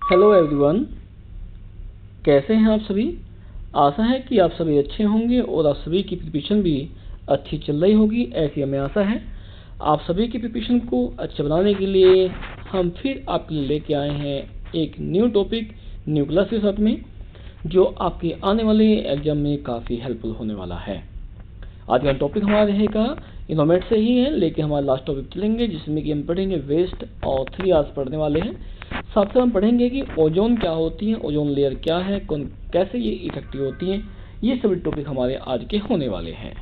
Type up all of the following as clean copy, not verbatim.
Hello everyone, कैसे हैं आप सभी। आशा है कि आप सभी अच्छे होंगे और आप सभी की प्रिपरेशन भी अच्छी चल रही होगी, ऐसी हमें आशा है। आप सभी की प्रिपरेशन को अच्छा बनाने के लिए हम फिर आपके लिए लेके आए हैं एक न्यू टॉपिक, न्यू क्लास के साथ में, जो आपके आने वाले एग्जाम में काफ़ी हेल्पफुल होने वाला है। आज का टॉपिक हमारा रहेगा इन्वायरमेंट से ही है, लेकिन हमारा लास्ट टॉपिक चलेंगे जिसमें कि हम पढ़ेंगे वेस्ट और 3 आवर्स पढ़ने वाले हैं। साथ साथ हम पढ़ेंगे कि ओजोन क्या होती है, ओजोन लेयर क्या है, कौन कैसे ये इफेक्टिव होती हैं। ये सभी टॉपिक हमारे आज के होने वाले हैं।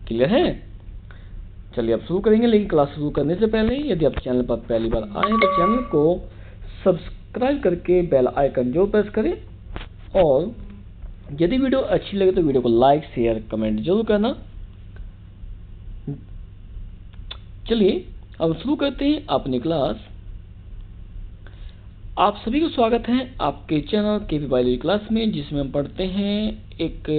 क्लियर है? चलिए अब शुरू करेंगे, लेकिन क्लास शुरू करने से पहले यदि आप चैनल पर पहली बार आए हैं तो चैनल को सब्सक्राइब करके बेल आइकन जरूर प्रेस करें, और यदि वीडियो अच्छी लगे तो वीडियो को लाइक शेयर कमेंट जरूर करना। चलिए अब शुरू करते हैं अपनी क्लास। आप सभी को स्वागत है आपके चैनल केपी बायोलॉजी क्लास में, जिसमें हम पढ़ते हैं एक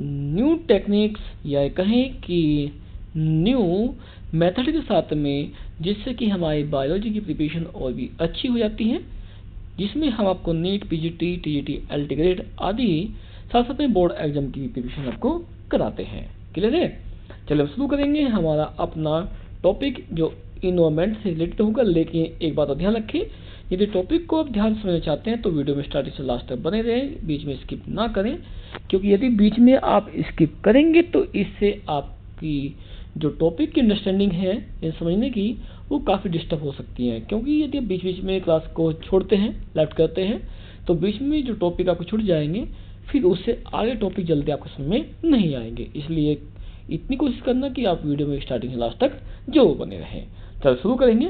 न्यू टेक्निक्स या कहें कि न्यू मेथड के साथ में, जिससे कि हमारी बायोलॉजी की प्रिपरेशन और भी अच्छी हो जाती है, जिसमें हम आपको NEET, PGT, TGT, LT grade आदि साथ साथ में बोर्ड एग्जाम की प्रिपरेशन आपको कराते हैं। क्लियर है? चलिए अब शुरू करेंगे हमारा अपना टॉपिक जो इन्वायरमेंट से रिलेटेड होगा। लेकिन एक बात ध्यान रखें, यदि टॉपिक को आप ध्यान से समझना चाहते हैं तो वीडियो में स्टार्टिंग से लास्ट तक बने रहें, बीच में स्किप ना करें, क्योंकि यदि बीच में आप स्किप करेंगे तो इससे आपकी जो टॉपिक की अंडरस्टैंडिंग है ये समझने की, वो काफ़ी डिस्टर्ब हो सकती है। क्योंकि यदि आप बीच बीच में क्लास को छोड़ते हैं, लेफ्ट करते हैं, तो बीच में जो टॉपिक आपको छूट जाएंगे, फिर उससे आगे टॉपिक जल्दी आपको समझ में नहीं आएंगे। इसलिए इतनी कोशिश करना कि आप वीडियो में स्टार्टिंग से लास्ट तक जरूर बने रहें। चलो शुरू करेंगे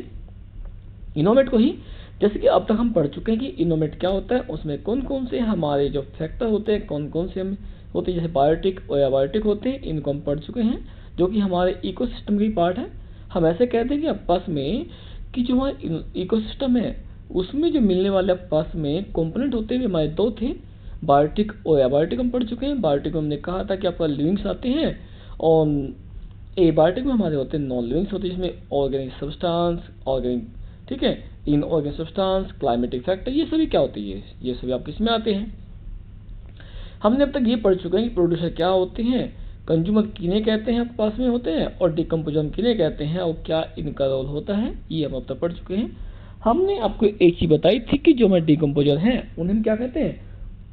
इनोवेट को ही। जैसे कि अब तक हम पढ़ चुके हैं कि इनोवेट क्या होता है, उसमें कौन कौन से हमारे जो फैक्टर होते हैं, कौन कौन से हम होते हैं, जैसे बायोटिक और एबायोटिक होते हैं, इनको हम पढ़ चुके हैं, जो कि हमारे इकोसिस्टम की पार्ट है। हम ऐसे कहते हैं कि आपस में कि जो हमारा इकोसिस्टम है उसमें जो मिलने वाले आपस में कंपोनेंट होते हैं, हमारे दो थे, बायोटिक और एबायोटिक हम पढ़ चुके हैं। बायोटिक में हमने कहा था कि आपका लिविंग्स आते हैं, और एबायोटिक में हमारे होते हैं नॉन लिविंग्स होते हैं, जिसमें ऑर्गेनिक सब्सटेंस, ऑर्गेनिक, ठीक है, इनऑर्गेनिक सब्सटेंस, क्लाइमेटिक फैक्टर, ये सभी क्या होती है, ये सभी आपके इसमें आते हैं। हमने अब तक ये पढ़ चुके हैं कि प्रोड्यूसर क्या होते हैं, कंज्यूमर किन्हें कहते हैं आपके पास में होते हैं, और डिकम्पोजर किन्हें कहते हैं और क्या इनका रोल होता है, ये हम अब तक पढ़ चुके हैं। हमने आपको एक चीज बताई थी कि जो हमारे डिकम्पोजर हैं उन्हें हम क्या कहते हैं,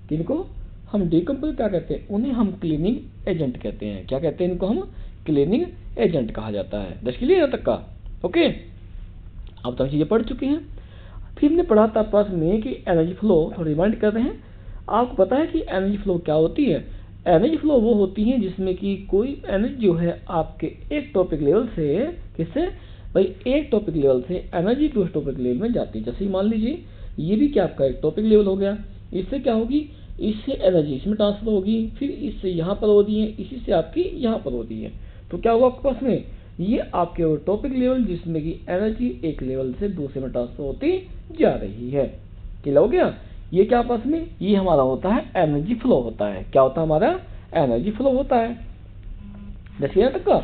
किनको हम डिकम्पोजर क्या कहते हैं, उन्हें हम क्लीनिंग एजेंट कहते हैं। क्या कहते हैं इनको, हम क्लीनिंग एजेंट कहा जाता है। दस क्लियर यहाँ तक का? ओके, अब तक चीजें पढ़ चुके हैं। फिर हमने पढ़ा था पास में कि एनर्जी फ्लो, थोड़ा रिमाइंड कर रहे हैं। आपको पता है कि एनर्जी फ्लो क्या होती है? एनर्जी फ्लो वो होती है जिसमें कि कोई एनर्जी जो है आपके एक टॉपिक लेवल से, किससे भाई, एक टॉपिक लेवल से एनर्जी टू टॉपिक लेवल में जाती है। जैसे मान लीजिए ये भी क्या आपका एक टॉपिक लेवल हो गया, इससे क्या होगी, इससे एनर्जी इसमें ट्रांसफर होगी, फिर इससे यहाँ पर होती है, इसी से आपकी यहाँ पर होती है। तो क्या होगा आपके पास में, ये आपके टॉपिक लेवल जिसमें कि एनर्जी एक लेवल से दूसरे में ट्रांसफर होती जा रही है। क्लियर हो गया? ये क्या आपस में, ये हमारा होता है एनर्जी फ्लो होता है। क्या होता है हमारा, एनर्जी फ्लो होता है। देखिए यहाँ तक का।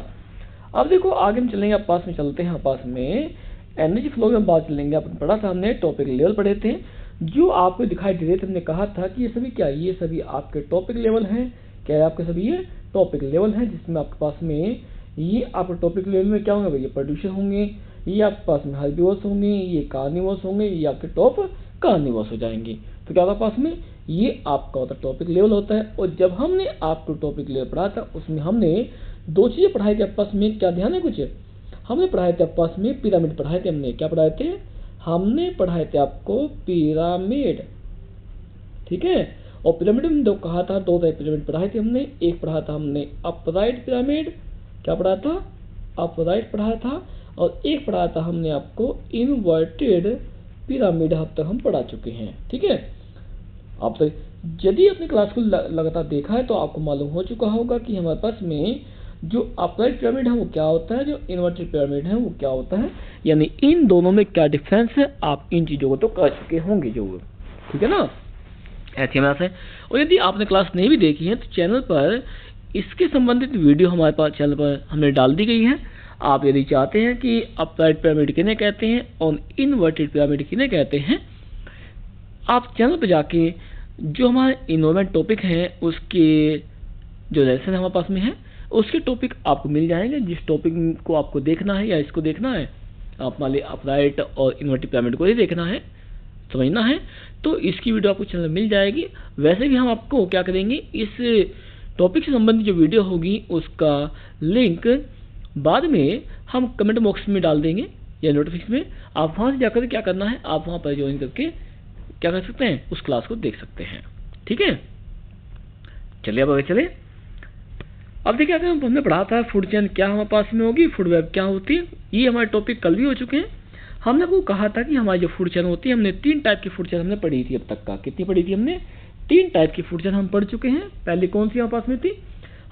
अब देखो आगे हम चलेंगे, पास में चलते हैं, पास में एनर्जी फ्लो में बात चलेंगे। अपन पढ़ा था, हमने टॉपिक लेवल पढ़े थे, जो आपको दिखाई दे रहे थे। हमने कहा था कि ये सभी क्या, ये सभी आपके टॉपिक लेवल हैं। क्या है आपके सभी, ये टॉपिक लेवल हैं, जिसमें आपके पास में ये आपके टॉपिक लेवल में क्या होंगे, ये प्रोड्यूसर होंगे, ये आपके पास में हर्बीवर्स होंगे, ये कार्निवर्स होंगे, ये आपके टॉप कार्निवर्स हो जाएंगे। तो क्या होगा पास में, ये आपका होता है टॉपिक लेवल होता है। और जब हमने आपको टॉपिक लेवल पढ़ा था, उसमें हमने दो चीजें पढ़ाई थी आपस में। क्या ध्यान है कुछ, हमने पढ़ाए थे आपस में पिरामिड पढ़ाए थे। हमने क्या पढ़ाए थे, हमने पढ़ाए थे आपको पिरामिड, ठीक है। और पिरामिड में दो कहा था, दो तरह पिरामिड पढ़ाए थे हमने। एक पढ़ा था हमने अपराइट पिरामिड, क्या पढ़ा था, अपराइट पढ़ा था, और एक पढ़ा था हमने आपको इनवर्टेड पिरामिड। अब तक हम पढ़ा चुके हैं, ठीक है। आप तक यदि अपनी क्लास को लगातार देखा है तो आपको मालूम हो चुका होगा कि हमारे पास में जो अपराइट पिरामिड है वो क्या होता है, जो इन्वर्टेड पिरामिड है वो क्या होता है, यानी इन दोनों में क्या डिफरेंस है, आप इन चीजों को तो कर चुके होंगे जो, ठीक है ना, ऐसे हमारे से। और यदि आपने क्लास नहीं भी देखी है तो चैनल पर इसके संबंधित वीडियो हमारे पास चैनल पर हमने डाल दी गई है। आप यदि चाहते हैं कि अपराइट पिरामिड किन्हें कहते हैं और इनवर्टेड पिरामिड किन्हें कहते हैं, आप चैनल पर जाके जो हमारे इन्वायरमेंट टॉपिक हैं उसके जो लेसन हमारे पास में है उसके टॉपिक आपको मिल जाएंगे। जिस टॉपिक को आपको देखना है या इसको देखना है, आप मान लीजिए अपराइट और इन्वर्टिव पिरामिड को ही देखना है, समझना है, तो इसकी वीडियो आपको चैनल मिल जाएगी। वैसे भी हम आपको क्या करेंगे, इस टॉपिक से संबंधित जो वीडियो होगी उसका लिंक बाद में हम कमेंट बॉक्स में डाल देंगे या नोटिफिकेशन में। आप वहाँ से जाकर क्या करना है, आप वहाँ पर ज्वाइन करके क्या कर सकते हैं, उस क्लास को देख सकते हैं। ठीक है, चलिए अब आगे चले। अब देखिए हमने पढ़ा था फूड चेन क्या हमारे पास में होगी, फूड वेब क्या होती है। ये हमारे टॉपिक कल भी हो चुके हैं। हमने आपको कहा था कि हमारी जो फूड चेन होती है, हमने 3 टाइप की फूड चेन हमने पढ़ी थी अब तक का। कितनी पढ़ी थी हमने? 3 टाइप की फूड चेन हम पढ़ चुके हैं। पहले कौन सी हमारे पास में थी?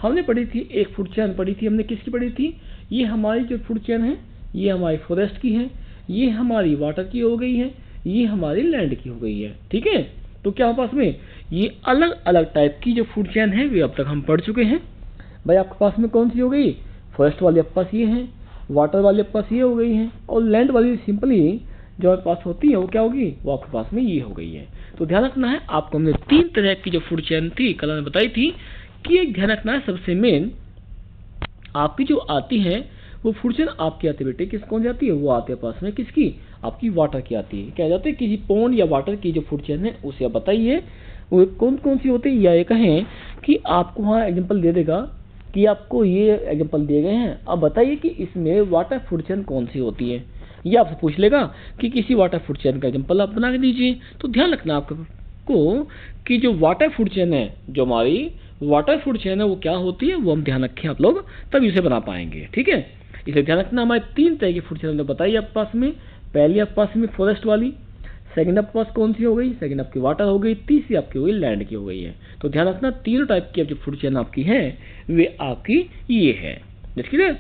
हमने पढ़ी थी एक फूड चेन पढ़ी थी हमने, किसकी पढ़ी थी? ये हमारी जो फूड चेन है ये हमारी फॉरेस्ट की है, ये हमारी वाटर की हो गई है, ये हमारी लैंड की हो गई है। ठीक है, तो क्या हमारे पास में ये अलग अलग टाइप की जो फूड चेन है वे अब तक हम पढ़ चुके हैं। भाई आपके पास में कौन सी हो गई? फॉरेस्ट वाली आपके पास ये है, वाटर वाली आपके पास ये हो गई है, और लैंड वाली सिंपली जो आपके पास होती है वो क्या होगी, वो आपके पास में ये हो गई है। तो ध्यान रखना है आपको, हमने 3 तरह की जो फूड चेन थी कल मैंने बताई थी कि एक ध्यान रखना है सबसे मेन आपकी जो आती है वो फूड चेन आपकी आती है बेटे, किस कौन जाती है? वो आती है पास में किसकी? आपकी वाटर की आती है। क्या जाते हैं किसी पॉन्ड या वाटर की जो फूड चेन है उसे आप बताइए वो कौन कौन सी होती है, या ये कहें कि आपको वहाँ एग्जाम्पल दे देगा कि आपको ये एग्जाम्पल दिए गए हैं, अब बताइए कि इसमें वाटर फूड चेन कौन सी होती है। ये आपसे पूछ लेगा कि किसी वाटर फूड चेन का एग्जाम्पल आप बना के दीजिए। तो ध्यान रखना आपको कि जो वाटर फूड चेन है, जो हमारी वाटर फूड चेन है वो क्या होती है, वो हम ध्यान रखें आप लोग, तभी उसे बना पाएंगे। ठीक है, इसे ध्यान रखना। हमारे 3 तरह की फूड चेन हमने बताई आपके पास में। पहली आपके पास में फॉरेस्ट वाली, सेकंड आपके पास कौन सी हो गई? सेकंड आपकी वाटर हो गई, तीसरी आपकी हो गई लैंड की हो गई है। तो ध्यान रखना तीनों टाइप की जो फूड चेन आपकी है वे आपकी ये है। देखिए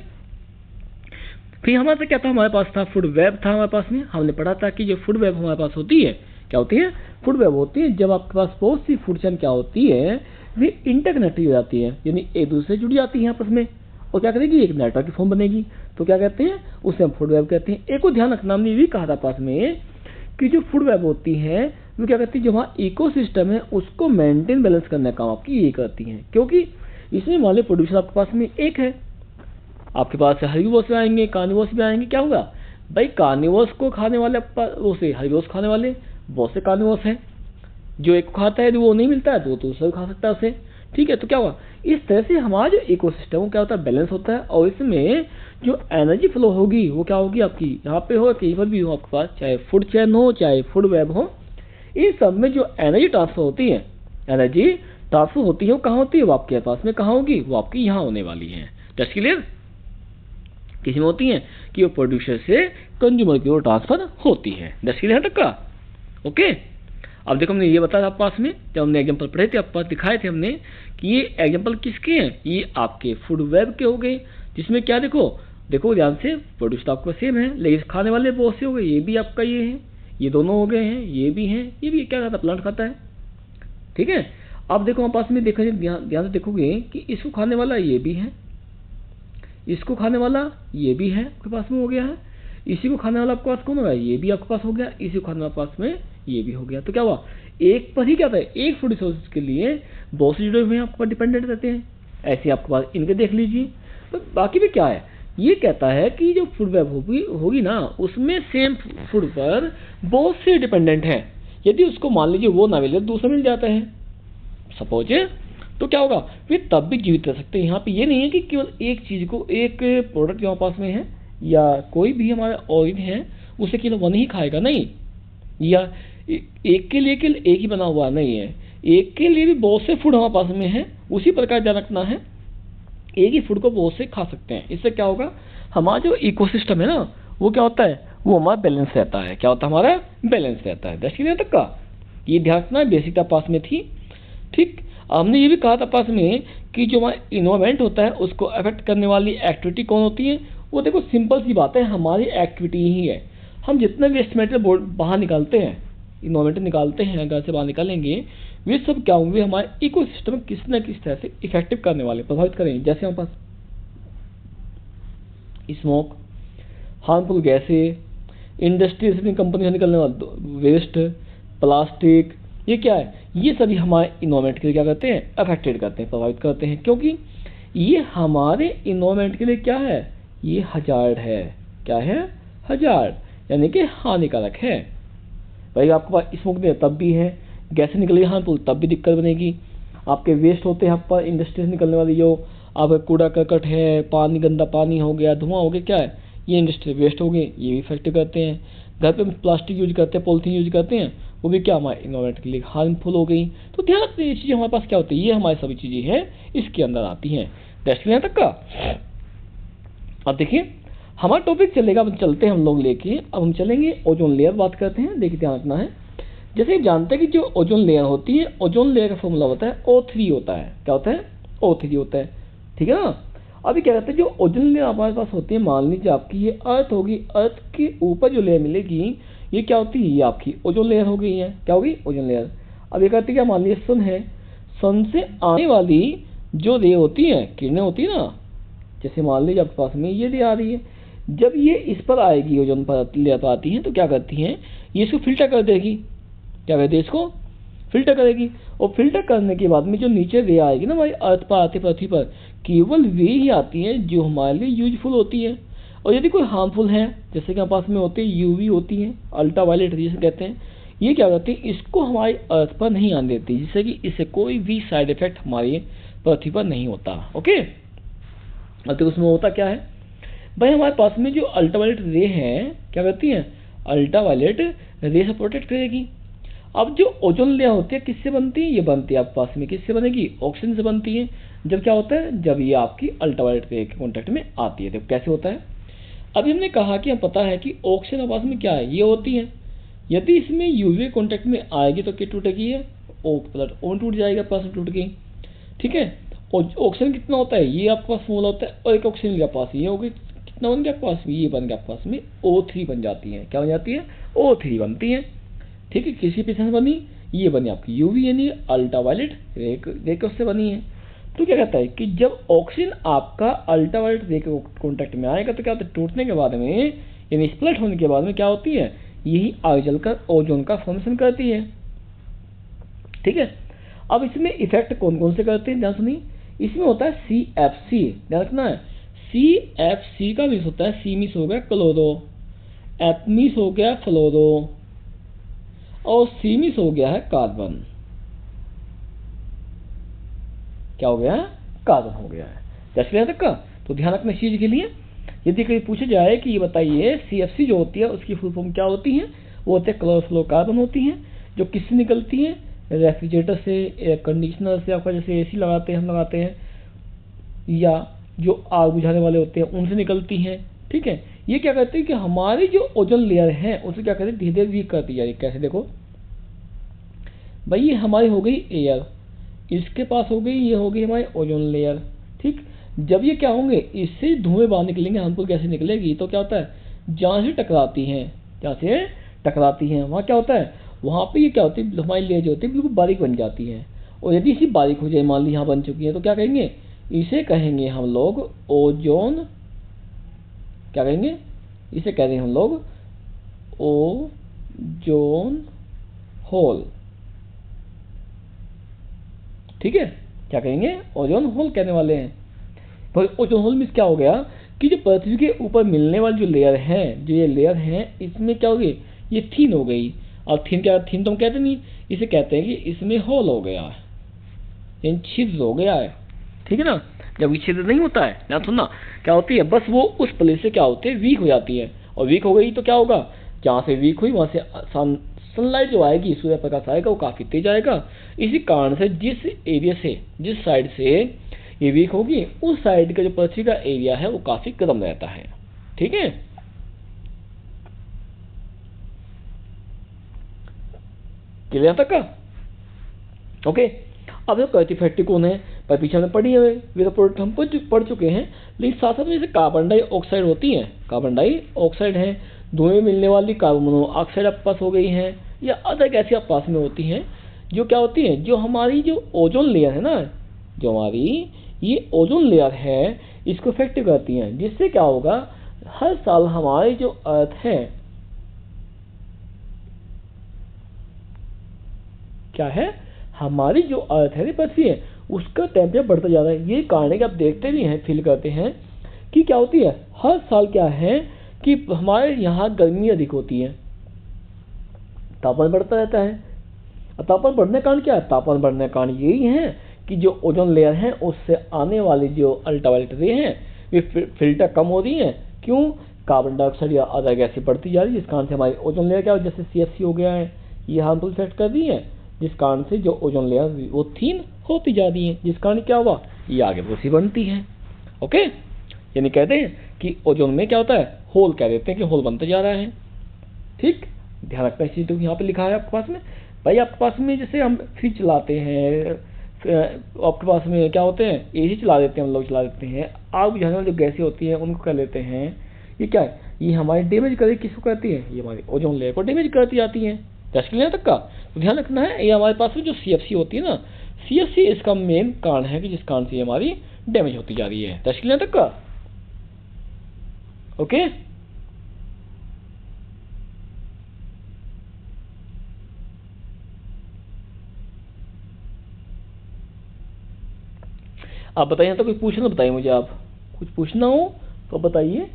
फिर हमारे पास क्या था, हमारे पास था फूड वेब था हमारे पास में। हमने पढ़ा था कि जो फूड वेब हमारे पास होती है क्या होती है? फूड वेब होती है जब आपके पास बहुत सी फूड चेन क्या होती है वे इंटरकनेक्टेड हो जाती है, यानी एक दूसरे से जुड़ जाती है आपस में, और क्या करेगी एक नेटवर्क की फॉर्म बनेगी। तो क्या कहते हैं उसे हम फूड वेब कहते हैं। एक को ध्यान रखना, हमने ये भी कहा था पास में कि जो फूड वेब होती है वो क्या करती है, जो वहाँ इकोसिस्टम है उसको मेंटेन बैलेंस करने का काम आपकी ये करती है, क्योंकि इसमें मान लो प्रोड्यूसर आपके पास में एक है, आपके पास हर्बीवोर्स भी आएंगे कार्निवोर्स भी आएंगे। क्या होगा भाई, कार्निवोर्स को खाने वाले वो से हर्बीवोर्स खाने वाले बहुत से कार्निवोर्स हैं, जो एक खाता है वो नहीं मिलता है तो दूसरा खा सकता है उसे। ठीक है, तो क्या हुआ, इस तरह से हमारा जो इकोसिस्टम क्या होता है बैलेंस होता है, और इसमें जो एनर्जी फ्लो होगी वो क्या होगी आपकी, यहाँ पे हो कहीं पर भी हो आपके पास, चाहे फूड चेन हो चाहे फूड वेब हो, इन सब में जो एनर्जी ट्रांसफर होती है, एनर्जी ट्रांसफर होती है वो कहाँ होती है, वो आपके पास में कहाँ होगी, वो आपकी यहाँ होने वाली है। जस्ट क्लियर, किसी में होती है कि वो प्रोड्यूसर से कंज्यूमर की ओर ट्रांसफर होती है। जस्ट क्लियर तक का ओके। अब देखो हमने ये बताया आपके पास में, जब हमने एग्जांपल पढ़े थे आपके पास दिखाए थे हमने कि ये एग्जांपल किसके हैं, ये आपके फूड वेब के हो गए, जिसमें क्या देखो ध्यान से, प्रोड्यूसर आपका सेम है लेकिन खाने वाले बहुत से हो गए, ये भी आपका ये है, ये दोनों हो गए हैं, ये भी हैं, ये भी क्या खाता है, प्लांट खाता है। ठीक है, अब देखो हमारे पास में देखा ध्यान से देखोगे कि इसको खाने वाला ये भी है, इसको खाने वाला ये भी है आपके पास में हो गया है, इसी को खाने वाला आपके पास कौन होगा, ये भी आपके पास हो गया, इसी को खाने वाले पास में ये भी हो गया। तो क्या हुआ, एक पर ही क्या था, एक फूड रिसोर्सेज के लिए बहुत से जुड़े हुए हैं आपके पास डिपेंडेंट रहते हैं। ऐसे आपके पास इनके देख लीजिए। तो बाकी में क्या है, ये कहता है कि जो फूड वेब होगी ना उसमें सेम फूड पर बहुत से डिपेंडेंट हैं, यदि उसको मान लीजिए वो ना मिले दूसरा मिल जाता है सपोज, तो क्या होगा, वे तब भी जीवित रह सकते हैं। यहाँ पे ये नहीं है कि केवल एक चीज को, एक प्रोडक्ट जो पास में है या कोई भी हमारा ऑर्गन है उसे केवल वन ही खाएगा नहीं, या एक के लिए केवल एक ही बना हुआ नहीं है, एक के लिए भी बहुत से फूड हमारे पास में है। उसी प्रकार ध्यान रखना है, एक ही फूड को बहुत से खा सकते हैं। इससे क्या होगा, हमारा जो इकोसिस्टम है ना वो क्या होता है, वो हमारा बैलेंस रहता है। क्या होता है, हमारा बैलेंस रहता है। 10 तक का ये ध्यान रखना, बेसिकता पास में थी। ठीक, हमने ये भी कहा था पास में कि जो हमारा इन्वायरमेंट होता है उसको अफेक्ट करने वाली एक्टिविटी कौन होती है, वो देखो सिंपल सी बात है, हमारी एक्टिविटी ही है। हम जितने वेस्ट मटेरियल बाहर निकालते हैं, इन्वायरमेंट निकालते हैं, घर से बाहर निकालेंगे, वे सब क्या होंगे, हमारे इकोसिस्टम में किस न किस तरह से इफेक्टिव करने वाले, प्रभावित करेंगे। जैसे हमारे पास स्मोक, हार्मफुल गैसें, इंडस्ट्री से कंपनी से निकलने वाला वेस्ट, प्लास्टिक, ये क्या है, ये सभी हमारे इन्वायरमेंट के लिए क्या करते हैं, अफेक्टेड करते हैं, प्रभावित करते हैं, क्योंकि ये हमारे इन्वायरमेंट के लिए क्या है, ये हजार्ड है। क्या है, हजार्ड, यानी कि हानिकारक है। भाई आपके पास स्मोक दे तब भी है, गैस निकलेगी हार्मफुल तब भी दिक्कत बनेगी। आपके वेस्ट होते हैं, आपका इंडस्ट्री से निकलने वाली जो आपका कूड़ा करकट है, पानी, गंदा पानी हो गया, धुआं हो गया, क्या है, ये इंडस्ट्री वेस्ट हो गए, ये भी इफेक्ट करते हैं। घर पे प्लास्टिक यूज करते हैं, पॉलीथीन यूज करते हैं, वो भी क्या हमारे इन्वायरमेंट के लिए हार्मफुल हो गई। तो ध्यान रखते हैं ये चीज़ें हमारे पास क्या होती है, ये हमारी सभी चीज़ें हैं इसके अंदर आती हैं। टेस्ट यहाँ तक का। अब देखिए हमारा टॉपिक चलेगा, अब चलते हैं हम लोग लेके, अब हम चलेंगे ओजोन लेयर बात करते हैं। देखिए ध्यान रखना है, जैसे आप जानते हैं कि जो ओजोन लेयर होती है, ओजोन लेयर का फॉर्मूला होता है O3 होता है। क्या होता है, O3 होता है, ठीक है ना। अभी क्या कहते हैं, जो ओजोन लेयर हमारे पास होती है, मान लीजिए आपकी ये अर्थ होगी, अर्थ के ऊपर जो लेयर मिलेगी ये क्या होती है, ये आपकी ओजोन लेयर हो गई है। क्या होगी, ओजोन लेयर। अब ये कहते हैं क्या, मान लीजिए सन है, सन से आने वाली जो रे होती है, किरणें होती है ना, जैसे मान लीजिए आपके पास में ये रे आ रही है, जब ये इस पर आएगी, ओजोन पर लेयर पर आती है, तो क्या करती हैं, ये इसको फिल्टर कर देगी। क्या कहते हैं, इसको फिल्टर करेगी, और फिल्टर करने के बाद में जो नीचे रे आएगी ना हमारी अर्थ पर आती, पृथ्वी पर, केवल वे ही आती हैं जो हमारे लिए यूजफुल होती है। और यदि कोई हार्मफुल है, जैसे कि हमारे पास में होते हैं यूवी होती हैं, अल्ट्रा वायलेट जिसे कहते हैं, ये क्या करती है, इसको हमारी अर्थ पर नहीं आने देती, जिससे कि इससे कोई भी साइड इफेक्ट हमारी पृथ्वी पर नहीं होता। ओके, अब तो उसमें होता क्या है भाई, हमारे पास में जो अल्ट्रावायलेट रे है क्या करती हैं, अल्ट्रावायलेट रे से प्रोटेक्ट करेगी। अब जो ओजोन लेयर होती है किससे बनती है, ये बनती है आपके पास में किससे बनेगी, ऑक्सीजन से बनती है। जब क्या होता है, जब ये आपकी अल्ट्रावायलेट रे के कॉन्टेक्ट में आती है। तो कैसे होता है, अभी हमने कहा कि हम पता है कि ऑक्सीजन पास में क्या है, ये होती है, यदि इसमें यूवी कॉन्टेक्ट में आएगी तो क्या टूटेगी, है ओ प्लस ओ टूट जाएगा, पास में टूट गई, ठीक है। और ऑक्सीजन कितना होता है, ये आपके पास मोल होता है, और एक ऑक्सीजन के पास ये होगी, कितना बन गया आपके पास में, ये बन गया आपके पास में O3 बन जाती है। क्या बन जाती है, O3 बनती है, ठीक है। किसी पीछे से बनी, ये बनी आपकी यूवी यानी अल्ट्रावायलेट रे से बनी है। तो क्या कहता है कि जब ऑक्सीजन आपका अल्ट्रावायलेट रे के कॉन्टेक्ट में आएगा तो क्या होता है, टूटने के बाद में यानी स्प्लिट होने के बाद में क्या होती है, यही आगे चलकर ओजोन का फॉर्मेशन करती है, ठीक है। अब इसमें इफेक्ट कौन कौन से करते हैं, ध्यान सुनिए। इसमें होता है CFC, ध्यान रखना है, CFC का मिस होता है, C मिस हो गया क्लोरो, F मिस हो गया फ्लोरो, और C मिस हो गया है कार्बन। क्या हो गया है, कार्बन हो गया है। जैसे यहाँ तक का, तो ध्यान रखना इस चीज के लिए। यदि कहीं पूछा जाए कि ये बताइए CFC जो होती है उसकी फुल फॉर्म क्या होती है, वो होते हैं क्लोरोफ्लोरोकार्बन होती हैं, जो किससे निकलती है, रेफ्रिजरेटर से, एयर कंडीशनर से, आपका जैसे AC लगाते हैं हम लगाते हैं, या जो आग बुझाने वाले होते हैं उनसे निकलती हैं, ठीक है। ये क्या कहते हैं कि हमारी जो ओजोन लेयर है उसे क्या कहते हैं, धीरे धीरे वीक करती जा रही है। कैसे, देखो भाई ये हमारी हो गई एयर, इसके पास हो गई, ये हो गई हमारी ओजोन लेयर, ठीक। जब ये क्या होंगे, इससे धुएं बाहर निकलेंगे, हमको कैसे निकलेगी, तो क्या होता है, जहाँ से टकराती हैं, जहाँ से टकराती हैं वहाँ क्या होता है, वहाँ पे ये क्या होती है, हमारी लेयर जो होती है बिल्कुल बारीक बन जाती है। और यदि इसी बारीक हो जाए, मान ली यहाँ बन चुकी है, तो क्या कहेंगे, इसे कहेंगे हम लोग ओजोन, क्या कहेंगे, इसे कह रहे हैं हम लोग ओजोन होल, ठीक है। क्या कहेंगे, ओजोन होल कहने वाले हैं। तो ओजोन होल में क्या हो गया कि जो पृथ्वी के ऊपर मिलने वाली जो लेयर है, जो ये लेयर है, इसमें क्या हो गई, ये थीन हो गई। और थीन क्या, थीन तो हम कहते नहीं, इसे कहते हैं कि इसमें होल हो गया है, यानी छिद्र हो गया है, ठीक है ना। जब ये छिद्र नहीं होता है ना, सुनना क्या होती है, बस वो उस प्लेस से क्या होती है, वीक हो जाती है। और वीक हो गई तो क्या होगा, जहाँ से वीक हुई वहाँ से सनलाइट जो आएगी, सूर्य प्रकाश आएगा, वो काफ़ी तेज आएगा। इसी कारण से जिस एरिया से, जिस साइड से ये वीक होगी, उस साइड का जो पृथ्वी का एरिया है वो काफ़ी गर्म रहता है, ठीक है। क्लियर तक का, ओके। अब जो फैक्ट्री कौन है, पर पीछे हमने पढ़ी है, वे तो प्रोडक्ट हम पढ़ चुके हैं, लेकिन साथ साथ में जैसे कार्बन डाइऑक्साइड होती है, कार्बन डाइऑक्साइड है, धुएं मिलने वाली कार्बन मोनोऑक्साइड आपके पास हो गई हैं, या अदर ऐसी आप पास में होती हैं, जो क्या होती हैं, जो हमारी जो ओजोन लेयर है ना, जो हमारी ये ओजोन लेयर है, इसको इफेक्ट करती हैं। जिससे क्या होगा, हर साल हमारी जो अर्थ है, क्या है, हमारी जो अर्थ है पृथ्वी है उसका टेम्परेचर बढ़ता जा रहा है। ये कारण है कि आप देखते भी हैं, फील करते हैं कि क्या होती है, हर साल क्या है कि हमारे यहाँ गर्मी अधिक होती है, तापमान बढ़ता रहता है। तापमान बढ़ने का कारण क्या है, तापमान बढ़ने का कारण यही है कि जो ओजोन लेयर है उससे आने वाली जो अल्ट्रावायलेट रे हैं वे फिल्टर कम हो रही हैं। क्यों, कार्बन डाइऑक्साइड या अदर गैसें बढ़ती जा रही है, जिस कारण से हमारी ओजोन लेयर क्या हो, जैसे CFC हो गया है, ये हार्मफुल इफेक्ट कर रही है, जिस कारण से जो ओजोन लेयर वो थिन होती जा रही है, जिस कारण क्या हुआ, ये आगे बढ़ती बनती है। ओके, यानी कहते हैं कि ओजोन में क्या होता है, होल कह देते हैं कि होल बनता जा रहा है। ठीक, ध्यान रखना इस चीज को, यहाँ पे लिखा है आपके पास में। भाई आपके पास में जैसे हम फ्रिज चलाते हैं, आपके पास में क्या होते हैं, AC चला देते हैं, हम लोग चला देते हैं, आग बुझाने वाली जो गैसें होती हैं उनको कर लेते हैं, ये क्या है, ये हमारे डैमेज कर, किसको करती है, ये हमारी ओजोन लेयर को डैमेज करती जाती है। दस क्लियर तक का तो ध्यान रखना है। ये हमारे पास में जो CFC होती है ना, CFC इसका मेन कारण है कि जिस कारण से हमारी डैमेज होती जा रही है। दस क्लियर तक का ओके। आप बताइए, तो कुछ पूछना बताइए मुझे, आप कुछ पूछना हो तो बताइए।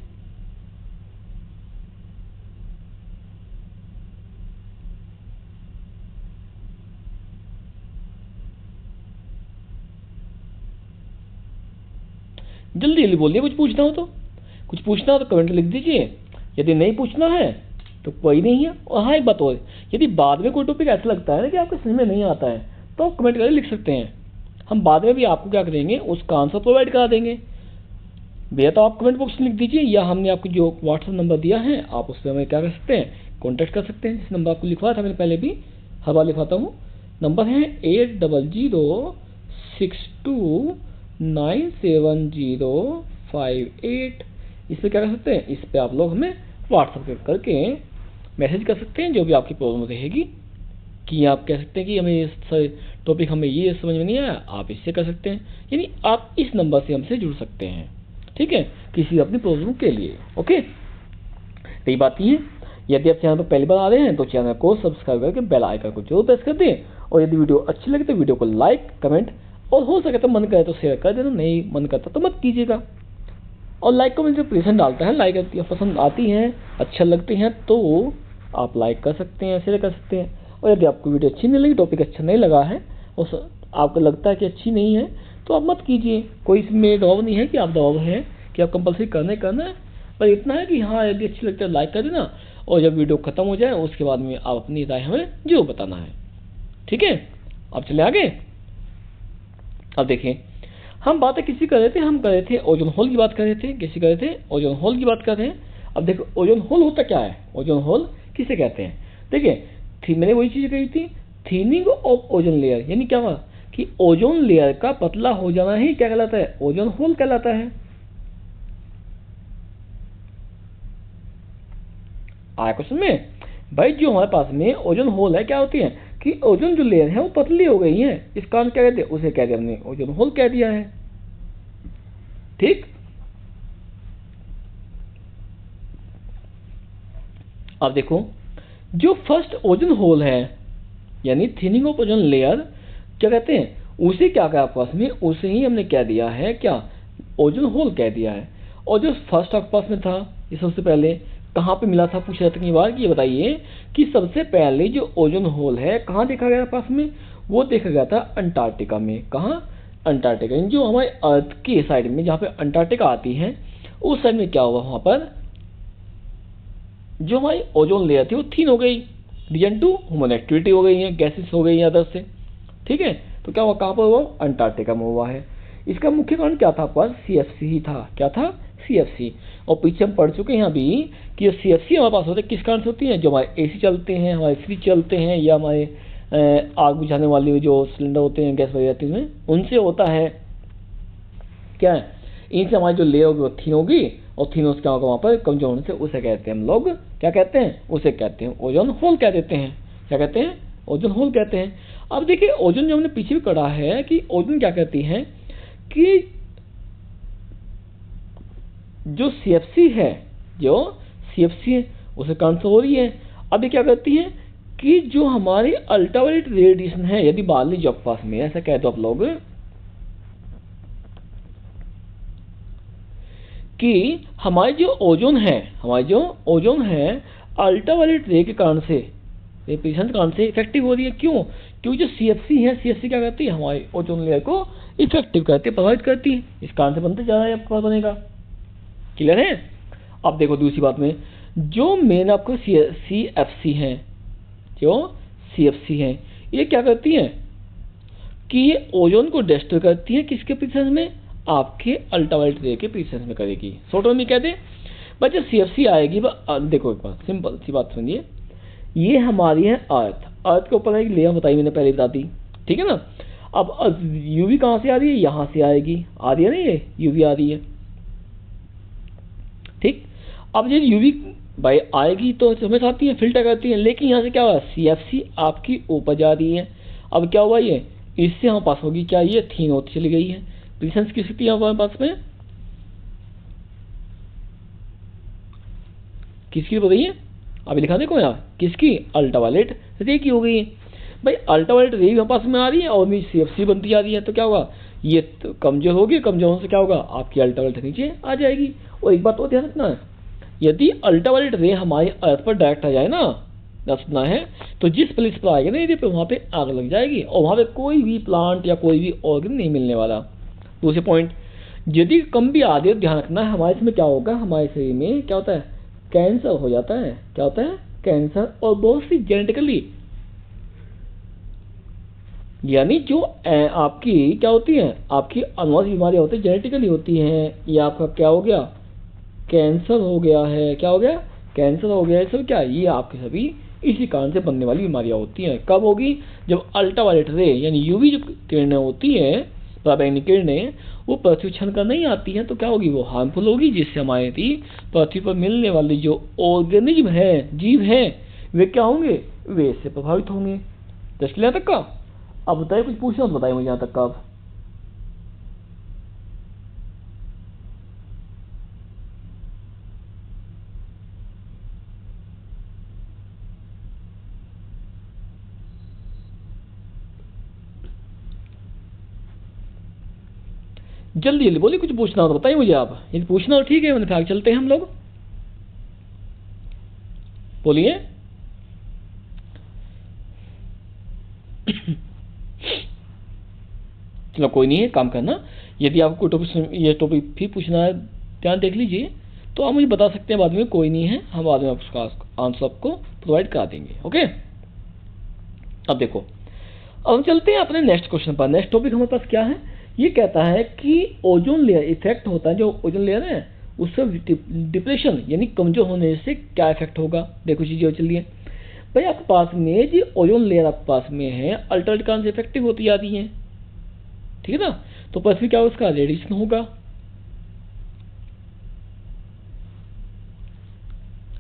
जल्दी जल्दी बोलिए, कुछ पूछना हो तो, कुछ पूछना हो तो कमेंट लिख दीजिए, यदि नहीं पूछना है तो कोई नहीं है। और हाँ एक बात और, यदि बाद में कोई टॉपिक ऐसा लगता है ना कि आपको समझ में नहीं आता है तो आप कमेंट करके लिख सकते हैं, हम बाद में भी आपको क्या करेंगे, उसका आंसर प्रोवाइड करा देंगे। भैया तो आप कमेंट बॉक्स में लिख दीजिए, या हमने आपको जो व्हाट्सएप नंबर दिया है आप उस पर हमें क्या कर सकते हैं, कॉन्टैक्ट कर सकते हैं। जिस नंबर आपको लिखवाया था मैंने पहले भी, हर बार लिखवाता हूँ, नंबर है 8006297058। इस पर क्या कर सकते हैं, इस पर आप लोग हमें व्हाट्सएप करके मैसेज कर सकते हैं, जो भी आपकी प्रॉब्लम रहेगी, कि आप कह सकते हैं कि हमें इस टॉपिक हमें ये समझ में नहीं आया, आप इससे कर सकते हैं, यानी आप इस नंबर से हमसे जुड़ सकते हैं। ठीक है, किसी अपनी प्रॉब्लम के लिए। ओके, यही बात है। यदि आप चैनल पर पहली बार आ रहे हैं तो चैनल को सब्सक्राइब करके बेल आइकन को जरूर प्रेस कर दें, और यदि वीडियो अच्छी लगे तो वीडियो को लाइक, कमेंट और हो सके तो मन करे तो शेयर कर देना, नहीं मन करता तो मत कीजिएगा। और लाइक कमेंट जो प्रेजेंट डालता है, लाइक पसंद आती हैं, अच्छा लगती हैं तो आप लाइक कर सकते हैं, शेयर कर सकते हैं। और यदि आपको वीडियो अच्छी नहीं लगी, टॉपिक अच्छा नहीं लगा है और आपको लगता है कि अच्छी नहीं है तो आप मत कीजिए, कोई इसमें दबाव नहीं है कि आप दबाव है कि आप कंपलसरी करना है, पर इतना है कि हाँ यदि अच्छी लगती है लाइक कर देना, और जब वीडियो खत्म हो जाए उसके बाद में आप अपनी राय हमें जरूर बताना है। ठीक है, अब चले आगे। अब देखें, हम बातें किसी कर रहे थे, हम कर रहे थे ओजोन होल की बात कर रहे थे, किसी कर रहे थे ओजोन होल की बात कर रहे हैं। अब देखो ओजोन होल होता क्या है, ओजोन होल किसे कहते हैं। देखिए मैंने वही चीज़ कही थी, थिनिंग ऑफ ओजोन लेयर, यानी क्या हुआ कि ओजोन लेयर का पतला हो जाना ही क्या कहलाता है, ओजोन होल कहलाता है। आया क्वेश्चन में भाई, जो हमारे पास में ओजोन होल है क्या होती है कि ओजोन जो लेयर है वो पतली हो गई है, इस कारण क्या कहते हैं, उसे कह दिया हमने ओजोन होल कह दिया है। ठीक, अब देखो जो फर्स्ट ओजोन होल है यानी थिनिंग ऑफ ओजोन लेयर क्या कहते हैं, उसे क्या कहा आपके पास में, उसे ही हमने कह दिया है क्या, ओजोन होल कह दिया है। और जो फर्स्ट आपके पास में था, ये सबसे पहले कहाँ पे मिला था, पूछ रहे थे कई बार कि ये बताइए कि सबसे पहले जो ओजोन होल है कहाँ देखा गया पास में, वो देखा गया था अंटार्कटिका में। कहाँ, अंटार्कटिका, जो हमारे अर्थ के साइड में जहाँ पे अंटार्कटिका आती है उस साइड में क्या हुआ, वहाँ पर जो हमारी ओजोन लेयर थी वो थिन हो गई, रीजन टू ह्यूमन एक्टिविटी हो गई है, गैसेस हो गई हैं अदर से। ठीक है, तो क्या हुआ, कहाँ पर हुआ, अंटार्कटिका में हुआ है। इसका मुख्य कारण क्या था आपके पास, CFC ही था। क्या था, CFC। और पीछे हम पढ़ चुके हैं अभी कि CFC हमारे पास होते हैं किस कारण से होती है, जो हमारे AC चलते हैं, हमारे फ्रिज चलते हैं, या हमारे आग बुझाने वाली जो सिलेंडर होते हैं, गैस वगैरह में, उनसे होता है। क्या है, इनसे हमारी जो लेयर होगी वो थिन होगी, और थिन क्या होगा वहाँ पर कमजोर होने से उसे कहते हैं हम लोग, क्या कहते हैं, उसे कहते हैं ओजोन होल कह देते हैं। क्या कहते हैं, ओजोन होल कहते हैं। अब देखिए ओजोन जो हमने पीछे भी पढ़ा है कि ओजोन क्या कहती है कि जो CFC है, जो CFC है उसे कैंसिल हो रही है। अब ये क्या करती है कि जो हमारे अल्ट्रावायलेट रेडिएशन है, यदि मान लीजिए आपके पास में ऐसा कह दो आप लोग कि हमारी जो ओजोन है अल्ट्रावायलेट रे के कारण से, रेडिएशन के कारण से इफेक्टिव हो रही है। क्यों? क्योंकि जो सीएफसी है, सीएफसी क्या करती है, हमारी ओजोन लेयर को इफेक्टिव करती है, प्रभावित करती है, इस कारण से बनते जा रहा है आपके पास बनेगा। क्लियर है? अब देखो दूसरी बात में, जो मेन आपको सीएफसी है, जो सीएफसी है, ये क्या करती है कि ये ओजोन को डिस्ट्रॉय करती है, किसके प्रेजेंस में, आपके अल्ट्रावायलेट रे के प्रेजेंस में करेगी। शॉर्ट में कहते हैं बस जो सीएफसी आएगी, देखो एक बार सिंपल सी बात सुनिए, ये हमारी है अर्थ के ऊपर एक लेयर बताई मैंने पहले बता दी, ठीक है ना। अब यूवी कहाँ से आ रही है, यहाँ से आएगी, आ रही है ना, ये यूवी आ रही है, ठीक। अब ये यूवी भाई आएगी तो हमेशा आती है, फिल्टर करती है, लेकिन यहाँ से क्या हुआ, सीएफसी आपकी ऊपर जा रही है। अब क्या हुआ, ये इससे हमारे पास होगी क्या, ये थीन होती चली गई है। प्रेजेंस किसकी हमारे पास में, किसकी बताइए, अभी लिखा देखो यहाँ, किसकी, अल्ट्रावायलेट रे की हो गई है। भाई अल्ट्रावायलेट रे हमारे पास में आ रही है और मेरी सीएफसी बनती जा रही है, तो क्या होगा, ये तो कमजोर होगी, कमजोर होने से क्या होगा, आपकी अल्ट्रावायलेट नीचे आ जाएगी। और एक बात और ध्यान रखना है, यदि अल्ट्रावायलेट रे हमारी अर्थ पर डायरेक्ट आ जाए ना, रखना है, तो जिस प्लेस पर आएगा ना एरिया पे, वहाँ पे आग लग जाएगी और वहाँ पे कोई भी प्लांट या कोई भी ऑर्गन नहीं मिलने वाला। दूसरे पॉइंट, यदि कम भी आ जाए, ध्यान रखना है हमारे इसमें क्या होगा, हमारे शरीर में क्या होता है, कैंसर हो जाता है। क्या होता है, कैंसर, और बहुत सी जेनेटिकली, यानी जो आपकी क्या होती है, आपकी अनुवंशिक बीमारियां होती है, जेनेटिकली होती हैं, या आपका क्या हो गया, कैंसर हो गया है, क्या हो गया, कैंसर हो गया है, सब क्या, ये आपके सभी इसी कारण से बनने वाली बीमारियां होती हैं। कब होगी, जब अल्ट्रावायलेट रे यानी यूवी जो किरणें होती हैं, पराबैंगनी किरणें, वो पृथ्वी क्षण कर नहीं आती हैं, तो क्या होगी, वो हार्मफुल होगी, जिससे हमारी पृथ्वी पर मिलने वाली जो ऑर्गेनिज्म है, जीव हैं, वे क्या होंगे, वे इससे प्रभावित होंगे। दस यहाँ तक का। अब बताइए, कुछ पूछना तो बताइए मुझे यहाँ तक का। अब जल्दी जल्दी बोलिए, कुछ पूछना हो तो बताइए मुझे आप, यदि पूछना हो ठीक है, मैंने फिर आगे चलते हैं हम लोग, बोलिए। चलो कोई नहीं है, काम करना, यदि आपको टॉपिक ये टॉपिक भी पूछना है, ध्यान देख लीजिए, तो आप मुझे बता सकते हैं बाद में, कोई नहीं है, हम बाद में उसका आंसर आपको प्रोवाइड करा देंगे। ओके, अब देखो, अब हम चलते हैं अपने नेक्स्ट क्वेश्चन पर। नेक्स्ट टॉपिक हमारे पास क्या है, ये कहता है कि ओजोन लेयर इफेक्ट होता है, जो ओजोन लेयर है उससे डिप्रेशन यानी कमजोर होने से क्या इफेक्ट होगा। देखो चीजें चलिए भाई, आपके पास में जो ओजोन लेयर आपके पास में है, अल्ट्रावायलेट कान से इफेक्टिव होती जाती है, ठीक है ना। तो पृथ्वी क्या उसका रेडिएशन होगा,